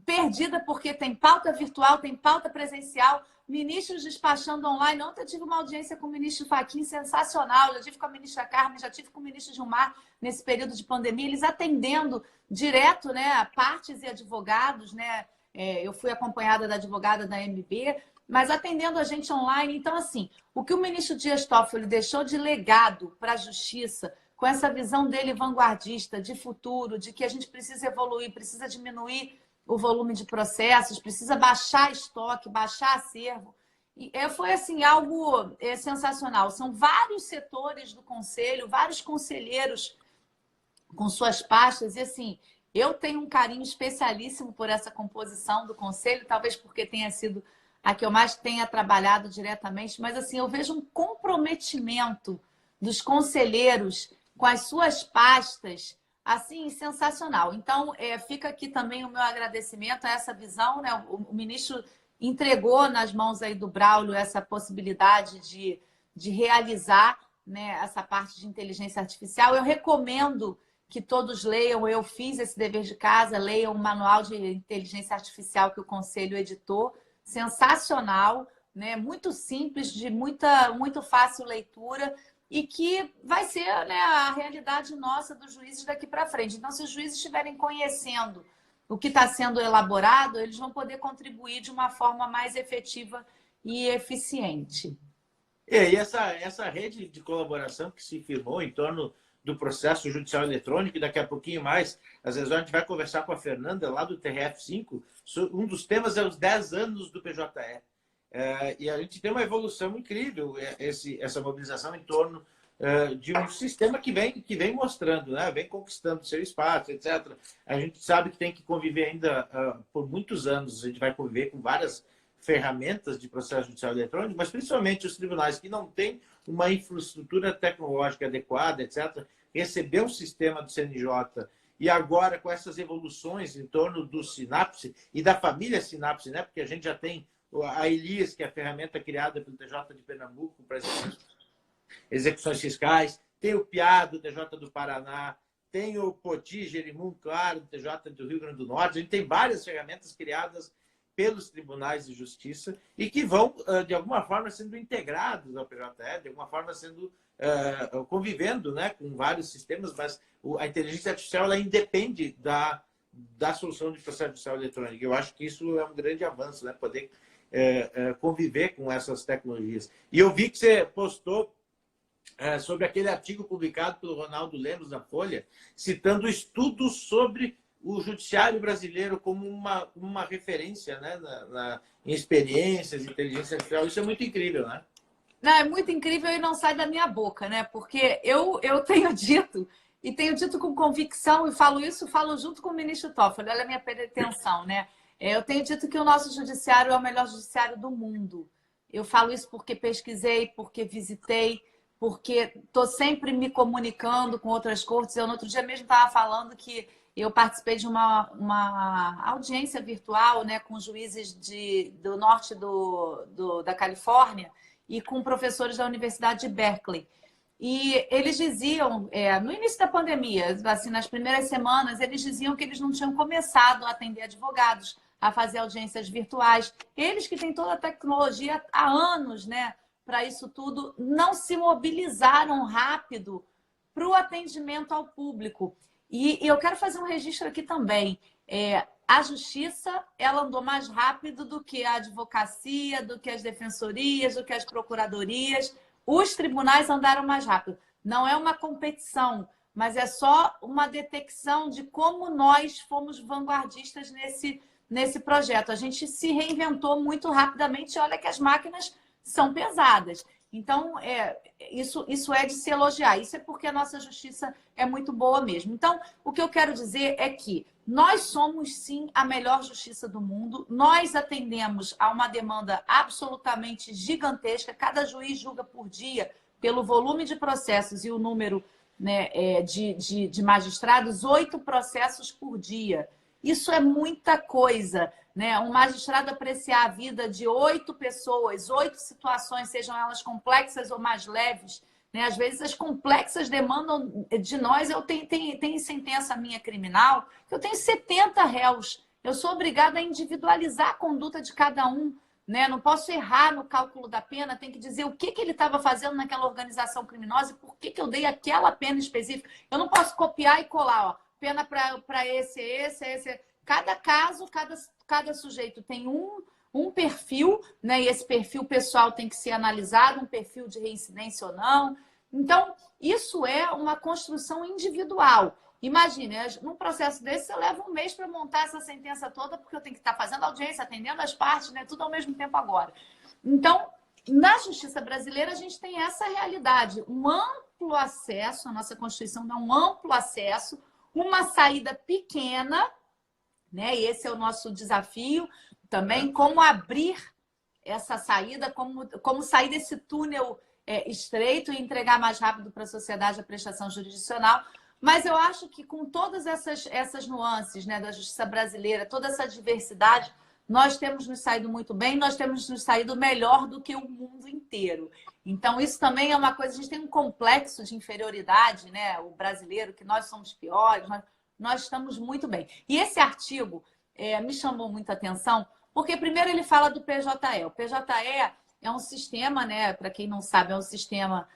perdida porque tem pauta virtual, tem pauta presencial, ministros despachando online. Ontem eu tive uma audiência com o ministro Fachin sensacional, já tive com a ministra Carmen, já tive com o ministro Gilmar nesse período de pandemia, eles atendendo direto, né, partes e advogados, né? Eu fui acompanhada da advogada da MB, mas atendendo a gente online. Então, assim, o que o ministro Dias Toffoli deixou de legado para a justiça, com essa visão dele vanguardista, de futuro, de que a gente precisa evoluir, precisa diminuir o volume de processos, precisa baixar estoque, baixar acervo. E foi assim algo sensacional. São vários setores do conselho, vários conselheiros com suas pastas, e assim, eu tenho um carinho especialíssimo por essa composição do conselho, talvez porque tenha sido a que eu mais tenha trabalhado diretamente, mas assim, eu vejo um comprometimento dos conselheiros com as suas pastas, assim, sensacional. Então, fica aqui também o meu agradecimento a essa visão, né? O ministro entregou nas mãos aí do Braulio essa possibilidade de realizar, né, essa parte de inteligência artificial. Eu recomendo que todos leiam, eu fiz esse dever de casa, leiam o manual de inteligência artificial que o Conselho editou, sensacional, né? Muito simples, de muito fácil leitura e que vai ser, né, a realidade nossa dos juízes daqui para frente. Então, se os juízes estiverem conhecendo o que está sendo elaborado, eles vão poder contribuir de uma forma mais efetiva e eficiente. E essa rede de colaboração que se firmou em torno do processo judicial eletrônico, e daqui a pouquinho mais, às vezes a gente vai conversar com a Fernanda lá do TRF5, um dos temas é os 10 anos do PJE. E a gente tem uma evolução incrível, essa mobilização em torno de um sistema que vem mostrando, né? Vem conquistando seu espaço, etc. A gente sabe que tem que conviver ainda por muitos anos, a gente vai conviver com várias ferramentas de processo judicial eletrônico, mas principalmente os tribunais que não têm uma infraestrutura tecnológica adequada, etc., receber um sistema do CNJ e agora com essas evoluções em torno do Sinapse e da família Sinapse, né? Porque a gente já tem a Elias, que é a ferramenta criada pelo TJ de Pernambuco para execuções fiscais, tem o PIA do TJ do Paraná, tem o POTI, Jerimum, claro, do TJ do Rio Grande do Norte. A gente tem várias ferramentas criadas pelos tribunais de justiça e que vão, de alguma forma, sendo integrados ao PJE, de alguma forma sendo convivendo, né, com vários sistemas, mas a inteligência artificial ela independe da solução de processo judicial eletrônico. Eu acho que isso é um grande avanço, né, poder conviver com essas tecnologias. E eu vi que você postou sobre aquele artigo publicado pelo Ronaldo Lemos na Folha, citando estudos sobre o judiciário brasileiro como uma referência, né, em experiências, inteligência artificial. Isso é muito incrível, né? Não, é muito incrível e não sai da minha boca, né? Porque eu tenho dito, e tenho dito com convicção, e falo junto com o ministro Toffoli, olha a minha pretensão, né? Eu tenho dito que o nosso judiciário é o melhor judiciário do mundo. Eu falo isso porque pesquisei, porque visitei, porque estou sempre me comunicando com outras cortes. Eu, no outro dia mesmo, estava falando que eu participei de uma audiência virtual, né, com juízes do norte da Califórnia e com professores da Universidade de Berkeley. E eles diziam, no início da pandemia, assim, nas primeiras semanas, eles diziam que eles não tinham começado a atender advogados, a fazer audiências virtuais. Eles que têm toda a tecnologia há anos, né, para isso tudo, não se mobilizaram rápido para o atendimento ao público. E eu quero fazer um registro aqui também. A justiça, ela andou mais rápido do que a advocacia, do que as defensorias, do que as procuradorias. Os tribunais andaram mais rápido. Não é uma competição, mas é só uma detecção de como nós fomos vanguardistas nesse projeto. A gente se reinventou muito rapidamente e olha que as máquinas são pesadas. Então, isso é de se elogiar. Isso é porque a nossa justiça é muito boa mesmo. Então, o que eu quero dizer é que nós somos, sim, a melhor justiça do mundo. Nós atendemos a uma demanda absolutamente gigantesca. Cada juiz julga por dia, pelo volume de processos e o número, né, de magistrados, 8 processos por dia. Isso é muita coisa, né? Um magistrado apreciar a vida de 8 pessoas, 8 situações, sejam elas complexas ou mais leves, né? Às vezes as complexas demandam de nós. Eu tenho sentença minha criminal, eu tenho 70 réus. Eu sou obrigada a individualizar a conduta de cada um, né? Não posso errar no cálculo da pena, tem que dizer o que ele estava fazendo naquela organização criminosa e por que eu dei aquela pena específica. Eu não posso copiar e colar, ó. Pena para esse. Cada caso, cada sujeito tem um perfil, né? E esse perfil pessoal tem que ser analisado, um perfil de reincidência ou não. Então, isso é uma construção individual. Imagine, num processo desse, você leva um mês para montar essa sentença toda, porque eu tenho que estar fazendo audiência, atendendo as partes, né? Tudo ao mesmo tempo agora. Então, na justiça brasileira, a gente tem essa realidade, um amplo acesso, a nossa Constituição dá um amplo acesso, uma saída pequena, né? E esse é o nosso desafio também, como abrir essa saída, como sair desse túnel estreito e entregar mais rápido para a sociedade a prestação jurisdicional. Mas eu acho que com todas essas nuances, né, da justiça brasileira, toda essa diversidade, nós temos nos saído muito bem, nós temos nos saído melhor do que o mundo inteiro. Então, isso também é uma coisa, a gente tem um complexo de inferioridade, né? O brasileiro, que nós somos piores, nós estamos muito bem. E esse artigo me chamou muita atenção, porque primeiro ele fala do PJE. O PJE é um sistema, né? Para quem não sabe, é um sistema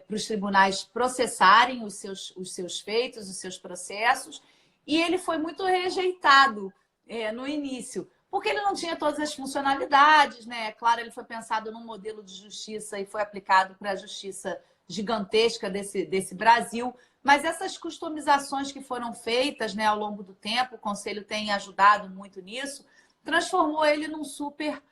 para os tribunais processarem os seus feitos, os seus processos, e ele foi muito rejeitado no início, porque ele não tinha todas as funcionalidades, né? Claro, ele foi pensado num modelo de justiça e foi aplicado para a justiça gigantesca desse Brasil, mas essas customizações que foram feitas, né, ao longo do tempo, o Conselho tem ajudado muito nisso, transformou ele num super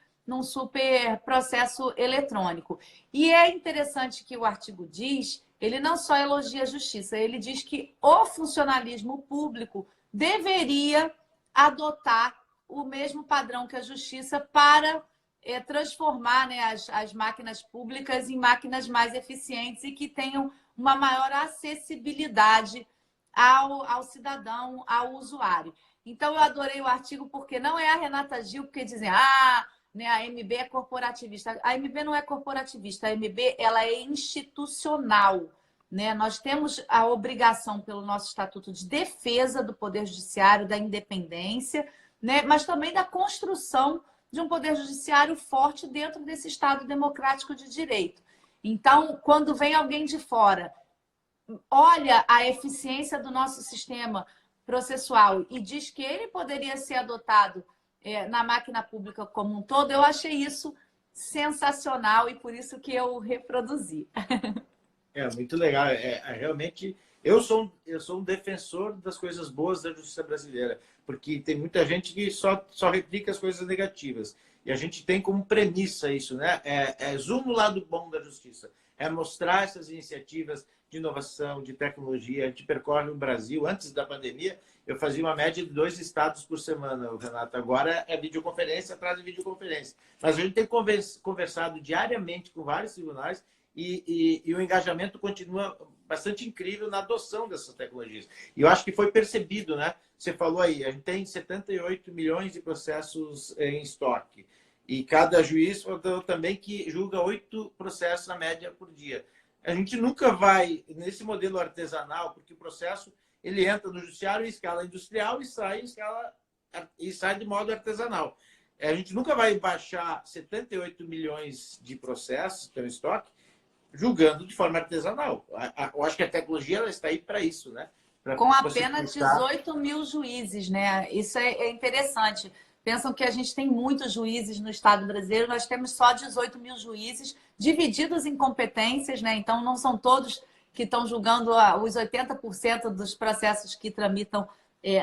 processo eletrônico. E é interessante que o artigo diz, ele não só elogia a justiça, ele diz que o funcionalismo público deveria adotar o mesmo padrão que a justiça para transformar, né, as máquinas públicas em máquinas mais eficientes e que tenham uma maior acessibilidade ao cidadão, ao usuário. Então, eu adorei o artigo porque não é a Renata Gil, porque dizem, né, a MB é corporativista. A MB não é corporativista, a MB ela é institucional. Né? Nós temos a obrigação, pelo nosso Estatuto, de defesa do Poder Judiciário, da independência, né? Mas também da construção de um Poder Judiciário forte dentro desse Estado democrático de direito. Então, quando vem alguém de fora, olha a eficiência do nosso sistema processual e diz que ele poderia ser adotado na máquina pública como um todo, eu achei isso sensacional e por isso que eu reproduzi. Muito legal. Realmente, eu sou um defensor das coisas boas da justiça brasileira, porque tem muita gente que só replica as coisas negativas. E a gente tem como premissa isso, né? Zoom no lado bom da justiça. É mostrar essas iniciativas de inovação, de tecnologia. A gente percorre o Brasil. Antes da pandemia, eu fazia uma média de 2 estados por semana, Renato. Agora é videoconferência atrás de videoconferência. Mas a gente tem conversado diariamente com vários tribunais e o engajamento continua bastante incrível na adoção dessas tecnologias. E eu acho que foi percebido, né? Você falou aí, a gente tem 78 milhões de processos em estoque. E cada juiz falou também que julga 8 processos na média por dia. A gente nunca vai nesse modelo artesanal, porque o processo ele entra no judiciário em escala industrial e sai em escala e sai de modo artesanal. A gente nunca vai baixar 78 milhões de processos pelo estoque julgando de forma artesanal. Eu acho que a tecnologia ela está aí para isso, né? Com apenas 18 mil juízes, né? Isso é interessante. Pensam que a gente tem muitos juízes no Estado brasileiro, nós temos só 18 mil juízes divididos em competências, né? Então, não são todos que estão julgando os 80% dos processos que tramitam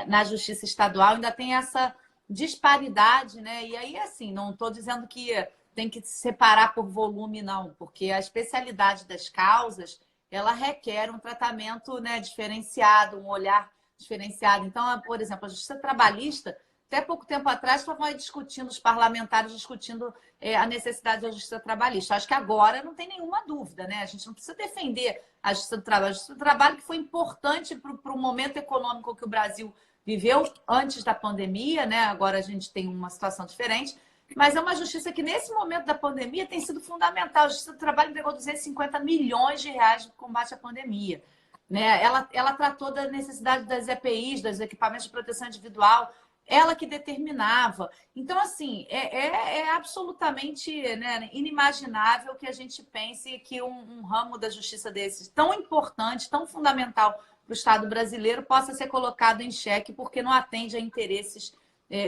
na Justiça Estadual. Ainda tem essa disparidade, né? E aí, assim, não estou dizendo que tem que separar por volume, não, porque a especialidade das causas, ela requer um tratamento, né, diferenciado, um olhar diferenciado. Então, por exemplo, a Justiça Trabalhista, até pouco tempo atrás, estavam aí discutindo, os parlamentares discutindo a necessidade da Justiça Trabalhista. Acho que agora não tem nenhuma dúvida, né? A gente não precisa defender a Justiça do Trabalho. A Justiça do Trabalho que foi importante para o momento econômico que o Brasil viveu antes da pandemia, né? Agora a gente tem uma situação diferente, mas é uma justiça que, nesse momento da pandemia, tem sido fundamental. A Justiça do Trabalho entregou 250 milhões de reais no combate à pandemia. Né? Ela tratou da necessidade das EPIs, dos equipamentos de proteção individual, ela que determinava. Então, assim, é absolutamente, né, inimaginável que a gente pense que um ramo da justiça desses, tão importante, tão fundamental para o Estado brasileiro, possa ser colocado em xeque porque não atende a interesses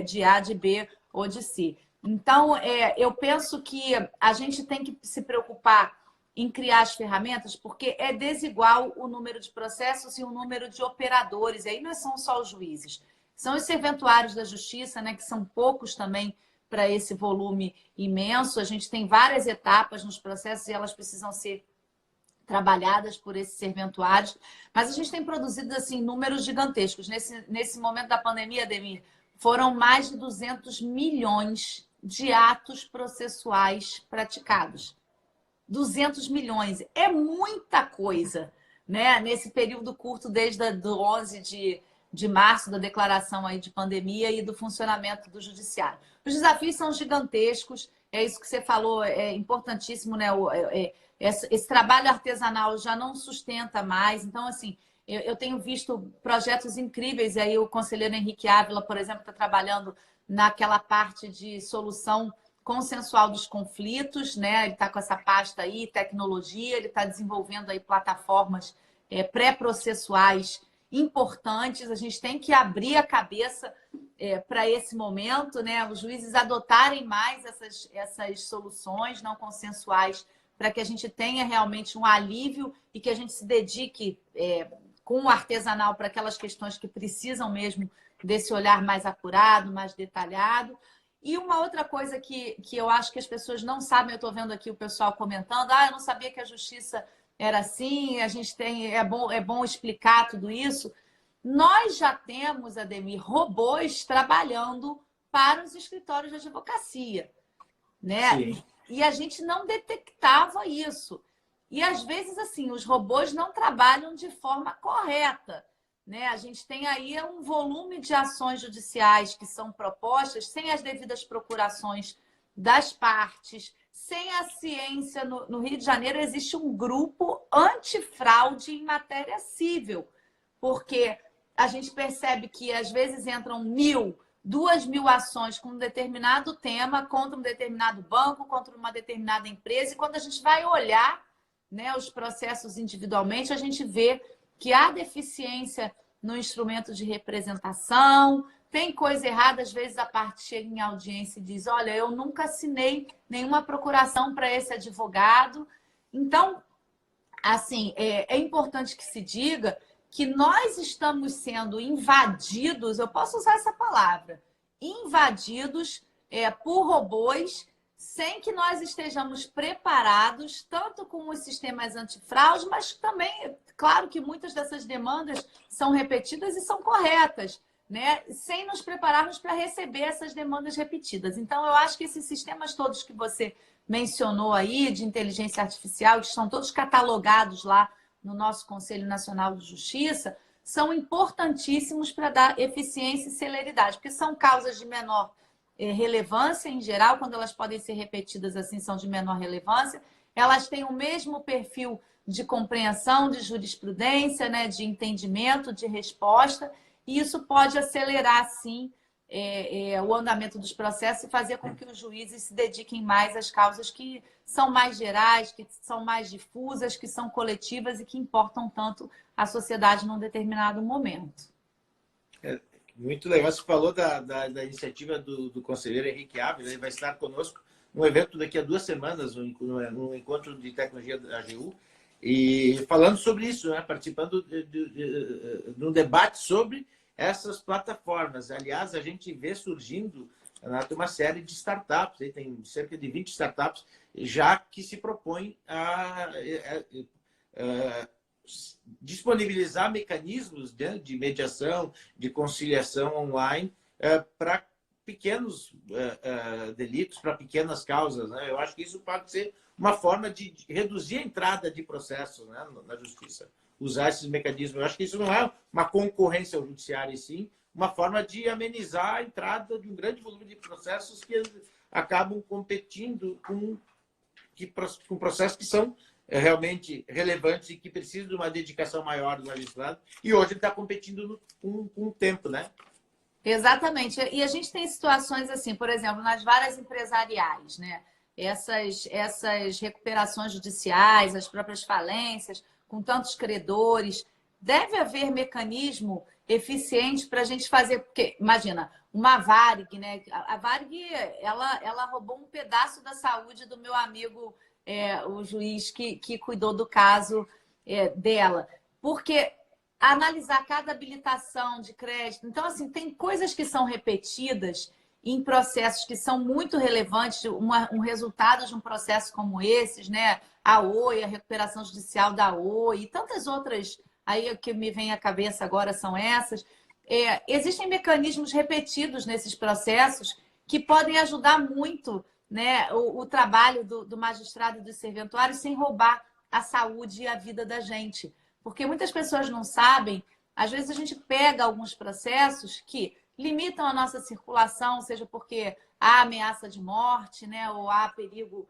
de A, de B ou de C. Então, eu penso que a gente tem que se preocupar em criar as ferramentas, porque é desigual o número de processos e o número de operadores. E aí não são só os juízes, são os serventuários da justiça, né, que são poucos também para esse volume imenso. A gente tem várias etapas nos processos e elas precisam ser trabalhadas por esses serventuários. Mas a gente tem produzido assim, números gigantescos. Nesse momento da pandemia, Ademir, foram mais de 200 milhões de atos processuais praticados. 200 milhões. É muita coisa, né? Nesse período curto, desde o 11 de março, da declaração aí de pandemia e do funcionamento do judiciário. Os desafios são gigantescos, é isso que você falou, é importantíssimo, né? Esse trabalho artesanal já não sustenta mais. Então, assim, eu tenho visto projetos incríveis, aí o conselheiro Henrique Ávila, por exemplo, está trabalhando naquela parte de solução consensual dos conflitos, né? Ele está com essa pasta aí, tecnologia, ele está desenvolvendo aí plataformas pré-processuais importantes. A gente tem que abrir a cabeça para esse momento, né? Os juízes adotarem mais essas soluções não consensuais para que a gente tenha realmente um alívio e que a gente se dedique com o artesanal para aquelas questões que precisam mesmo desse olhar mais apurado, mais detalhado. E uma outra coisa que eu acho que as pessoas não sabem, eu estou vendo aqui o pessoal comentando, eu não sabia que a justiça era assim, a gente tem, é bom explicar tudo isso. Nós já temos, Ademir, robôs trabalhando para os escritórios de advocacia, né? Sim. E a gente não detectava isso. E às vezes, assim, os robôs não trabalham de forma correta. Né? A gente tem aí um volume de ações judiciais que são propostas sem as devidas procurações das partes, sem a ciência. No Rio de Janeiro existe um grupo antifraude em matéria civil, porque a gente percebe que às vezes entram 1.000, 2.000 ações com um determinado tema contra um determinado banco, contra uma determinada empresa, e quando a gente vai olhar, né, os processos individualmente, a gente vê que há deficiência no instrumento de representação, tem coisa errada, às vezes a parte chega em audiência e diz, olha, eu nunca assinei nenhuma procuração para esse advogado. Então, assim, é importante que se diga que nós estamos sendo invadidos, eu posso usar essa palavra, invadidos por robôs, sem que nós estejamos preparados, tanto com os sistemas antifraude, mas também, claro que muitas dessas demandas são repetidas e são corretas, né? Sem nos prepararmos para receber essas demandas repetidas. Então, eu acho que esses sistemas todos que você mencionou aí, de inteligência artificial, que estão todos catalogados lá no nosso Conselho Nacional de Justiça, são importantíssimos para dar eficiência e celeridade, porque são causas de menor relevância em geral, quando elas podem ser repetidas assim, são de menor relevância. Elas têm o mesmo perfil de compreensão, de jurisprudência, né, de entendimento, de resposta, e isso pode acelerar, sim, o andamento dos processos e fazer com que os juízes se dediquem mais às causas que são mais gerais, que são mais difusas, que são coletivas e que importam tanto à sociedade num determinado momento. Muito legal. Você falou da iniciativa do conselheiro Henrique Ávila, ele vai estar conosco num evento daqui a 2 semanas, no encontro de tecnologia da AGU, e falando sobre isso, né? Participando de um debate sobre essas plataformas. Aliás, a gente vê surgindo uma série de startups, tem cerca de 20 startups já que se propõem a disponibilizar mecanismos de mediação, de conciliação online para pequenos delitos, para pequenas causas, né? Eu acho que isso pode ser uma forma de reduzir a entrada de processos, né, na justiça. Usar esses mecanismos. Eu acho que isso não é uma concorrência ao judiciário, e sim uma forma de amenizar a entrada de um grande volume de processos que acabam competindo com processos que são realmente relevantes e que precisam de uma dedicação maior do magistrado. E hoje ele está competindo com o tempo, né? Exatamente. E a gente tem situações assim, por exemplo, nas varas empresariais, né? Essas recuperações judiciais, as próprias falências, com tantos credores, deve haver mecanismo eficiente para a gente fazer, porque, imagina, uma Varig, né? A Varig, ela roubou um pedaço da saúde do meu amigo, o juiz que cuidou do caso dela. Porque analisar cada habilitação de crédito. Então, assim, tem coisas que são repetidas em processos que são muito relevantes, um resultado de um processo como esses, né? A OI, a recuperação judicial da OI, e tantas outras aí que me vem à cabeça agora são essas. Existem mecanismos repetidos nesses processos que podem ajudar muito, né, o trabalho do magistrado e dos serventuários sem roubar a saúde e a vida da gente. Porque muitas pessoas não sabem, às vezes a gente pega alguns processos que limitam a nossa circulação, seja porque há ameaça de morte, né, ou há perigo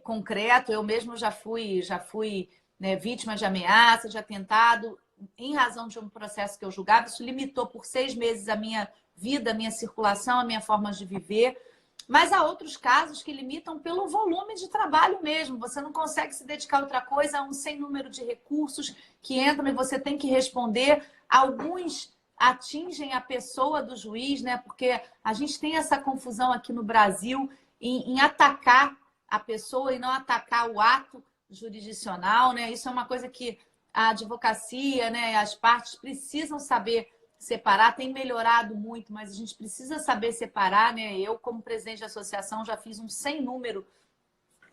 concreto. Eu mesmo já fui né, vítima de ameaça, de atentado, em razão de um processo que eu julgava. Isso limitou por 6 meses a minha vida, a minha circulação, a minha forma de viver. Mas há outros casos que limitam pelo volume de trabalho mesmo. Você não consegue se dedicar a outra coisa, a um sem número de recursos que entram e você tem que responder. Alguns atingem a pessoa do juiz, né? Porque a gente tem essa confusão aqui no Brasil em atacar a pessoa e não atacar o ato jurisdicional, né? Isso é uma coisa que a advocacia, né, as partes precisam saber separar. Tem melhorado muito, mas a gente precisa saber separar, né? Eu, como presidente da associação, já fiz um sem número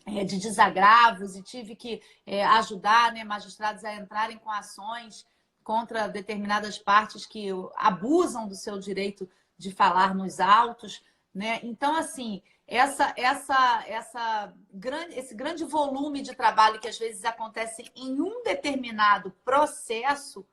de desagravos e tive que ajudar, né, magistrados a entrarem com ações contra determinadas partes que abusam do seu direito de falar nos autos, né? Então, assim, esse grande volume de trabalho que às vezes acontece em um determinado processo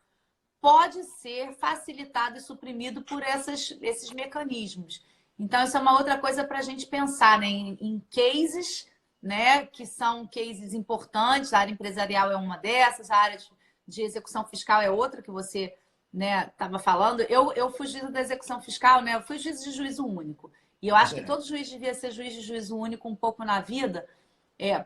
pode ser facilitado e suprimido por esses mecanismos. Então, isso é uma outra coisa para a gente pensar, né? Em cases, né, que são cases importantes. A área empresarial é uma dessas, a área de execução fiscal é outra que você, né, estava falando. Eu fui juíza da execução fiscal, né? Eu fui juíza de juízo único. E eu acho que todo juiz devia ser juiz de juízo único um pouco na vida,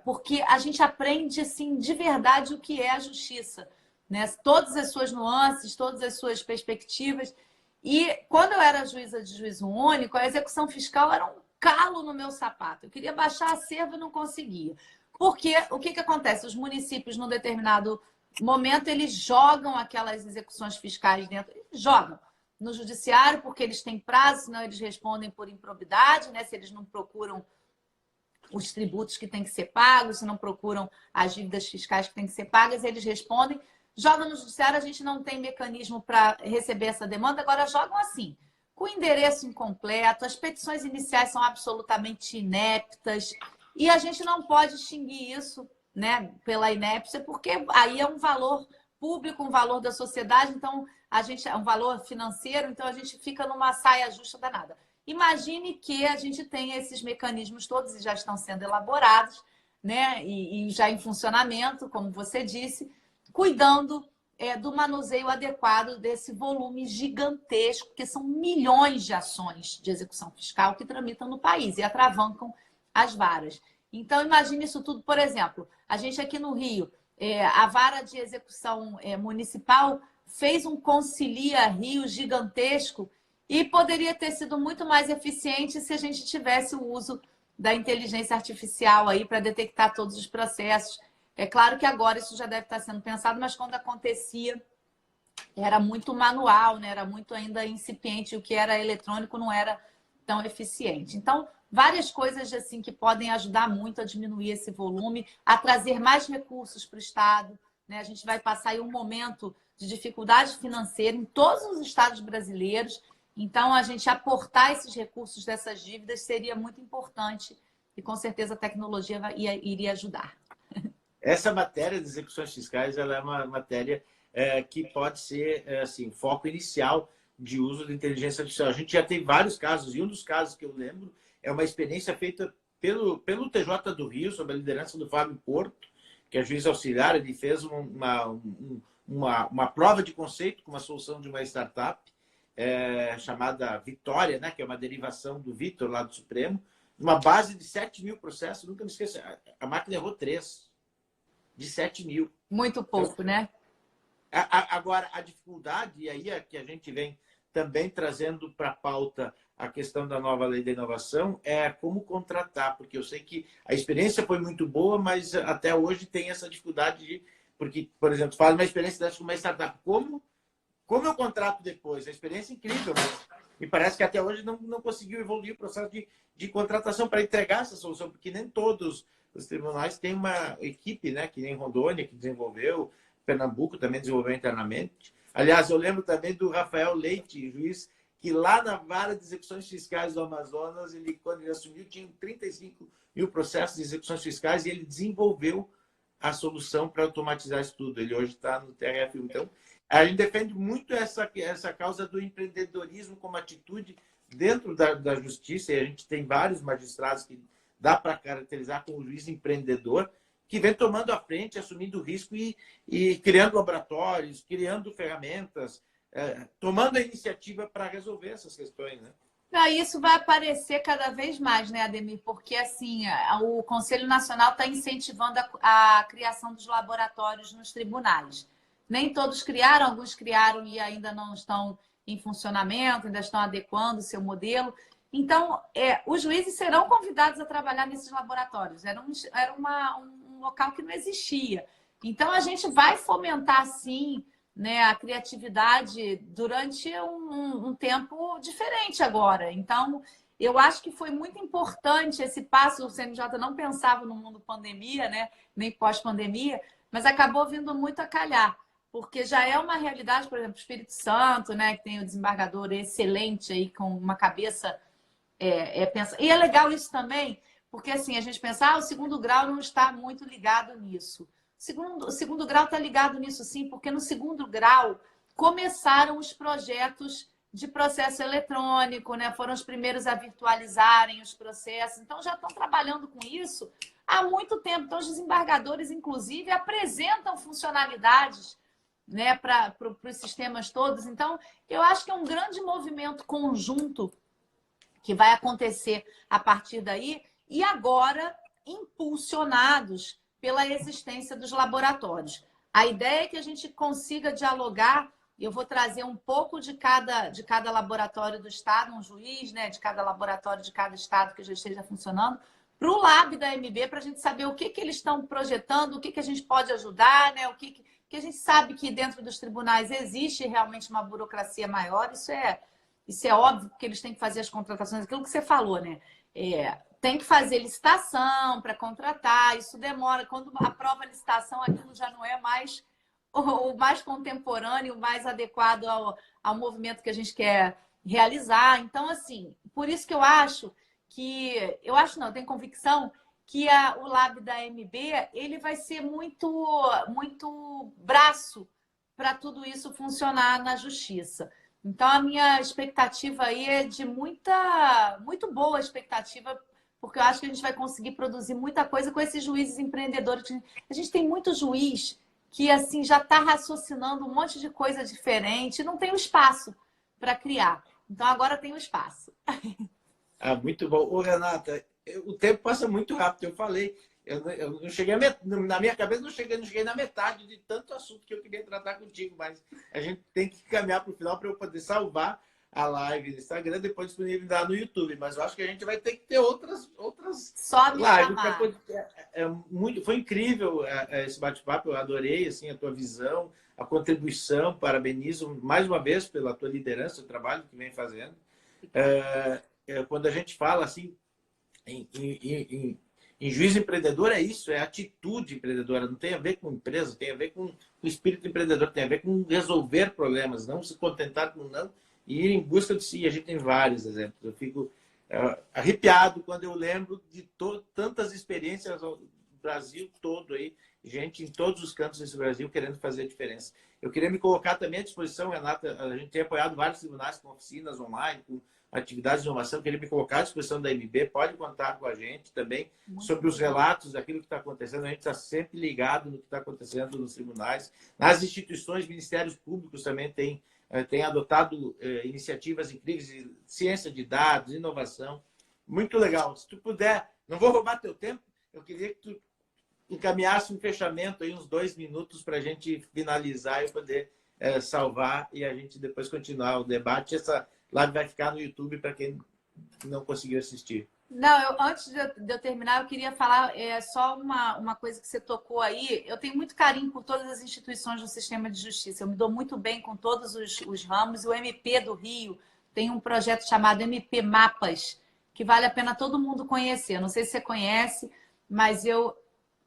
porque a gente aprende, assim, de verdade o que é a justiça, né? Todas as suas nuances, todas as suas perspectivas. E quando eu era juíza de juízo único, a execução fiscal era um calo no meu sapato. Eu queria baixar a cerva e não conseguia. Porque o que acontece? Os municípios, num determinado momento, eles jogam aquelas execuções fiscais dentro, eles jogam no judiciário, porque eles têm prazo, senão eles respondem por improbidade, né? Se eles não procuram os tributos que têm que ser pagos, se não procuram as dívidas fiscais que têm que ser pagas, eles respondem. Jogam no judiciário, a gente não tem mecanismo para receber essa demanda, agora jogam assim, com o endereço incompleto, as petições iniciais são absolutamente ineptas, E a gente não pode extinguir isso, né, pela inépcia, porque aí é um valor público, um valor da sociedade, então a gente é um valor financeiro, então a gente fica numa saia justa danada. Imagine que a gente tenha esses mecanismos todos e já estão sendo elaborados, né, e já em funcionamento, como você disse, cuidando do manuseio adequado desse volume gigantesco, que são milhões de ações de execução fiscal que tramitam no país e atravancam as varas. Então, imagine isso tudo, por exemplo, a gente aqui no Rio, a vara de execução municipal fez um Concilia Rio gigantesco e poderia ter sido muito mais eficiente se a gente tivesse o uso da inteligência artificial aí para detectar todos os processos. É claro que agora isso já deve estar sendo pensado, mas quando acontecia era muito manual, né? Era muito ainda incipiente, o que era eletrônico não era tão eficiente. Então, várias coisas assim que podem ajudar muito a diminuir esse volume, a trazer mais recursos para o Estado, né? A gente vai passar aí um momento de dificuldade financeira em todos os estados brasileiros, então a gente aportar esses recursos dessas dívidas seria muito importante e com certeza a tecnologia iria ajudar. Essa matéria de execuções fiscais, ela é uma matéria que pode ser assim, foco inicial de uso da inteligência artificial. A gente já tem vários casos, e um dos casos que eu lembro é uma experiência feita pelo TJ do Rio, sob a liderança do Fábio Porto, que é juiz auxiliar. Ele fez uma prova de conceito com uma solução de uma startup chamada Vitória, né, que é uma derivação do Vitor, lá do Supremo, uma base de 7.000 processos. Nunca me esqueço, a máquina errou 3 de 7.000. Muito pouco, então, né? Agora, a dificuldade, e aí é que a gente vem também trazendo para a pauta a questão da nova lei da inovação, é como contratar, porque eu sei que a experiência foi muito boa, mas até hoje tem essa dificuldade de... Porque, por exemplo, faz uma experiência dessa com uma startup. Como eu contrato depois? A experiência é incrível, mas me parece que até hoje não conseguiu evoluir o processo de contratação para entregar essa solução, porque nem todos os tribunais têm uma equipe, né, que nem Rondônia, que desenvolveu, Pernambuco também desenvolveu internamente. Aliás, eu lembro também do Rafael Leite, juiz, que lá na vara de execuções fiscais do Amazonas, quando ele assumiu, tinha 35.000 processos de execuções fiscais e ele desenvolveu a solução para automatizar isso tudo. Ele hoje está no TRF1. Então, a gente defende muito essa causa do empreendedorismo como atitude dentro da justiça, e a gente tem vários magistrados que dá para caracterizar como juiz empreendedor, que vem tomando a frente, assumindo risco e criando laboratórios, criando ferramentas, tomando a iniciativa para resolver essas questões, né? Isso vai aparecer cada vez mais, né, Ademir? Porque assim, o Conselho Nacional está incentivando a criação dos laboratórios nos tribunais. Nem todos criaram, alguns criaram e ainda não estão em funcionamento, ainda estão adequando o seu modelo. Então, os juízes serão convidados a trabalhar nesses laboratórios. Era um local que não existia. Então, a gente vai fomentar, sim, né, a criatividade durante um tempo diferente agora. Então, eu acho que foi muito importante esse passo. O CNJ não pensava no mundo pandemia, né, nem pós-pandemia, mas acabou vindo muito a calhar, porque já é uma realidade. Por exemplo, o Espírito Santo, né, que tem o desembargador excelente aí, com uma cabeça... pensa... E é legal isso também, porque assim, a gente pensa, o segundo grau não está muito ligado nisso. O segundo grau está ligado nisso, sim, porque no segundo grau começaram os projetos de processo eletrônico, né? Foram os primeiros a virtualizarem os processos. Então, já estão trabalhando com isso há muito tempo. Então, os desembargadores, inclusive, apresentam funcionalidades, né, para os sistemas todos. Então, eu acho que é um grande movimento conjunto que vai acontecer a partir daí, e agora impulsionados pela existência dos laboratórios. A ideia é que a gente consiga dialogar. Eu vou trazer um pouco de cada laboratório do Estado, um juiz, né, de cada laboratório de cada Estado que já esteja funcionando, para o Lab da MB, para a gente saber o que eles estão projetando, o que a gente pode ajudar, né, que a gente sabe que dentro dos tribunais existe realmente uma burocracia maior. Isso é óbvio, porque eles têm que fazer as contratações, aquilo que você falou, né? Tem que fazer licitação para contratar, isso demora. Quando aprova a licitação, aquilo já não é mais o mais contemporâneo, o mais adequado ao movimento que a gente quer realizar. Então, assim, por isso que eu tenho convicção que o Lab da MB ele vai ser muito, muito braço para tudo isso funcionar na justiça. Então, a minha expectativa aí é de muito boa expectativa, porque eu acho que a gente vai conseguir produzir muita coisa com esses juízes empreendedores. A gente tem muito juiz que assim já está raciocinando um monte de coisa diferente e não tem o espaço para criar. Então, agora tem o espaço. Ah, muito bom. Ô, Renata, o tempo passa muito rápido. Eu falei, eu não cheguei na minha cabeça, não cheguei na metade de tanto assunto que eu queria tratar contigo, mas a gente tem que caminhar para o final para eu poder salvar a live no Instagram, depois disponibilizar no YouTube. Mas eu acho que a gente vai ter que ter outras Só me lives. chamar. Foi incrível esse bate-papo, eu adorei assim, a tua visão, a contribuição. Parabenizo mais uma vez pela tua liderança, o trabalho que vem fazendo. Quando a gente fala assim em juízo empreendedor, é isso, é atitude empreendedora, não tem a ver com empresa, tem a ver com o espírito empreendedor, tem a ver com resolver problemas, não se contentar com não e ir em busca de si. A gente tem vários exemplos. Eu fico arrepiado quando eu lembro de tantas experiências no Brasil todo aí, gente em todos os cantos desse Brasil querendo fazer a diferença. Eu queria me colocar também à disposição, Renata, a gente tem apoiado vários tribunais com oficinas online, com atividades de inovação, queria me colocar à disposição da MB, pode contar com a gente também sobre os relatos daquilo que está acontecendo. A gente está sempre ligado no que está acontecendo nos tribunais. Nas instituições, ministérios públicos também têm adotado iniciativas incríveis de ciência de dados, inovação. Muito legal. Se tu puder, não vou roubar teu tempo, eu queria que tu encaminhasse um fechamento aí, uns 2 minutos para a gente finalizar e poder salvar e a gente depois continuar o debate. Essa live vai ficar no YouTube para quem não conseguiu assistir. Não, antes de eu terminar, eu queria falar só uma coisa que você tocou aí. Eu tenho muito carinho por todas as instituições do sistema de justiça. Eu me dou muito bem com todos os ramos. O MP do Rio tem um projeto chamado MP Mapas, que vale a pena todo mundo conhecer. Não sei se você conhece, mas eu...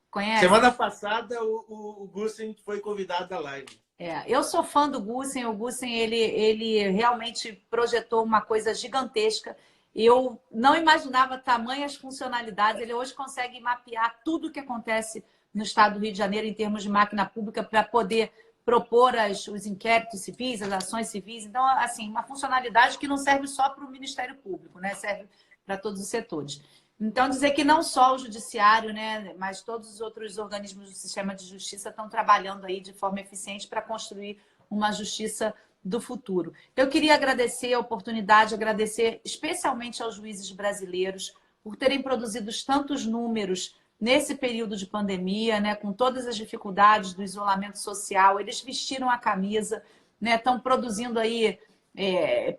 Conhece? Semana passada, o Gussen foi convidado da live. Eu sou fã do Gussen. O Gussen, ele realmente projetou uma coisa gigantesca. Eu não imaginava tamanhas funcionalidades. Ele hoje consegue mapear tudo o que acontece no estado do Rio de Janeiro em termos de máquina pública para poder propor os inquéritos civis, as ações civis. Então, assim, uma funcionalidade que não serve só para o Ministério Público, né? Serve para todos os setores. Então, dizer que não só o judiciário, né, mas todos os outros organismos do sistema de justiça estão trabalhando aí de forma eficiente para construir uma justiça do futuro. Eu queria agradecer a oportunidade, agradecer especialmente aos juízes brasileiros por terem produzido tantos números nesse período de pandemia, né, com todas as dificuldades do isolamento social. Eles vestiram a camisa, né, estão produzindo aí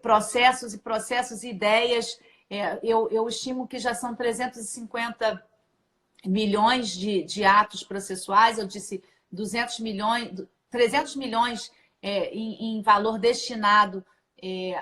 processos e ideias. Eu estimo que já são 350 milhões de atos processuais. Eu disse 200 milhões, 300 milhões em valor destinado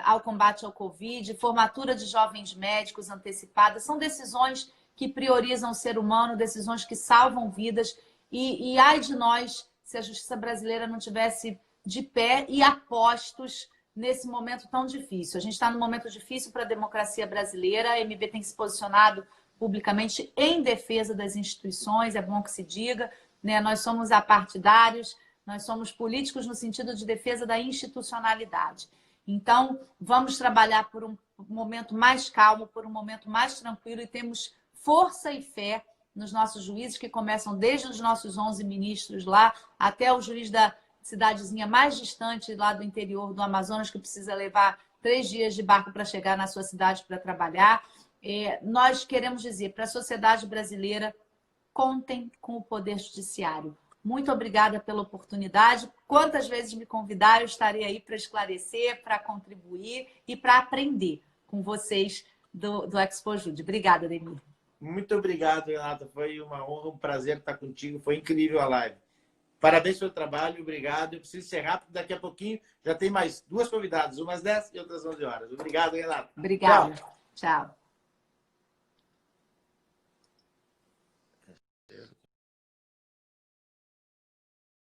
ao combate ao Covid, formatura de jovens médicos antecipada. São decisões que priorizam o ser humano, decisões que salvam vidas. E ai de nós se a justiça brasileira não tivesse de pé e a postos nesse momento tão difícil. A gente está num momento difícil para a democracia brasileira. A MB tem se posicionado publicamente em defesa das instituições, é bom que se diga, né? Nós somos apartidários, nós somos políticos no sentido de defesa da institucionalidade. Então, vamos trabalhar por um momento mais calmo, por um momento mais tranquilo, e temos força e fé nos nossos juízes, que começam desde os nossos 11 ministros lá, até o juiz da cidadezinha mais distante lá do interior do Amazonas, que precisa levar 3 dias de barco para chegar na sua cidade para trabalhar. Nós queremos dizer para a sociedade brasileira, contem com o Poder Judiciário. Muito obrigada pela oportunidade. Quantas vezes me convidar, eu estarei aí para esclarecer, para contribuir e para aprender com vocês do Expo Jude. Obrigada, Demir. Muito obrigado, Renata. Foi uma honra, um prazer estar contigo. Foi incrível a live. Parabéns pelo trabalho, obrigado. Eu preciso ser rápido, daqui a pouquinho já tem mais 2 convidadas, umas 10 e outras 11 horas. Obrigado, Renata. Obrigada. Tchau.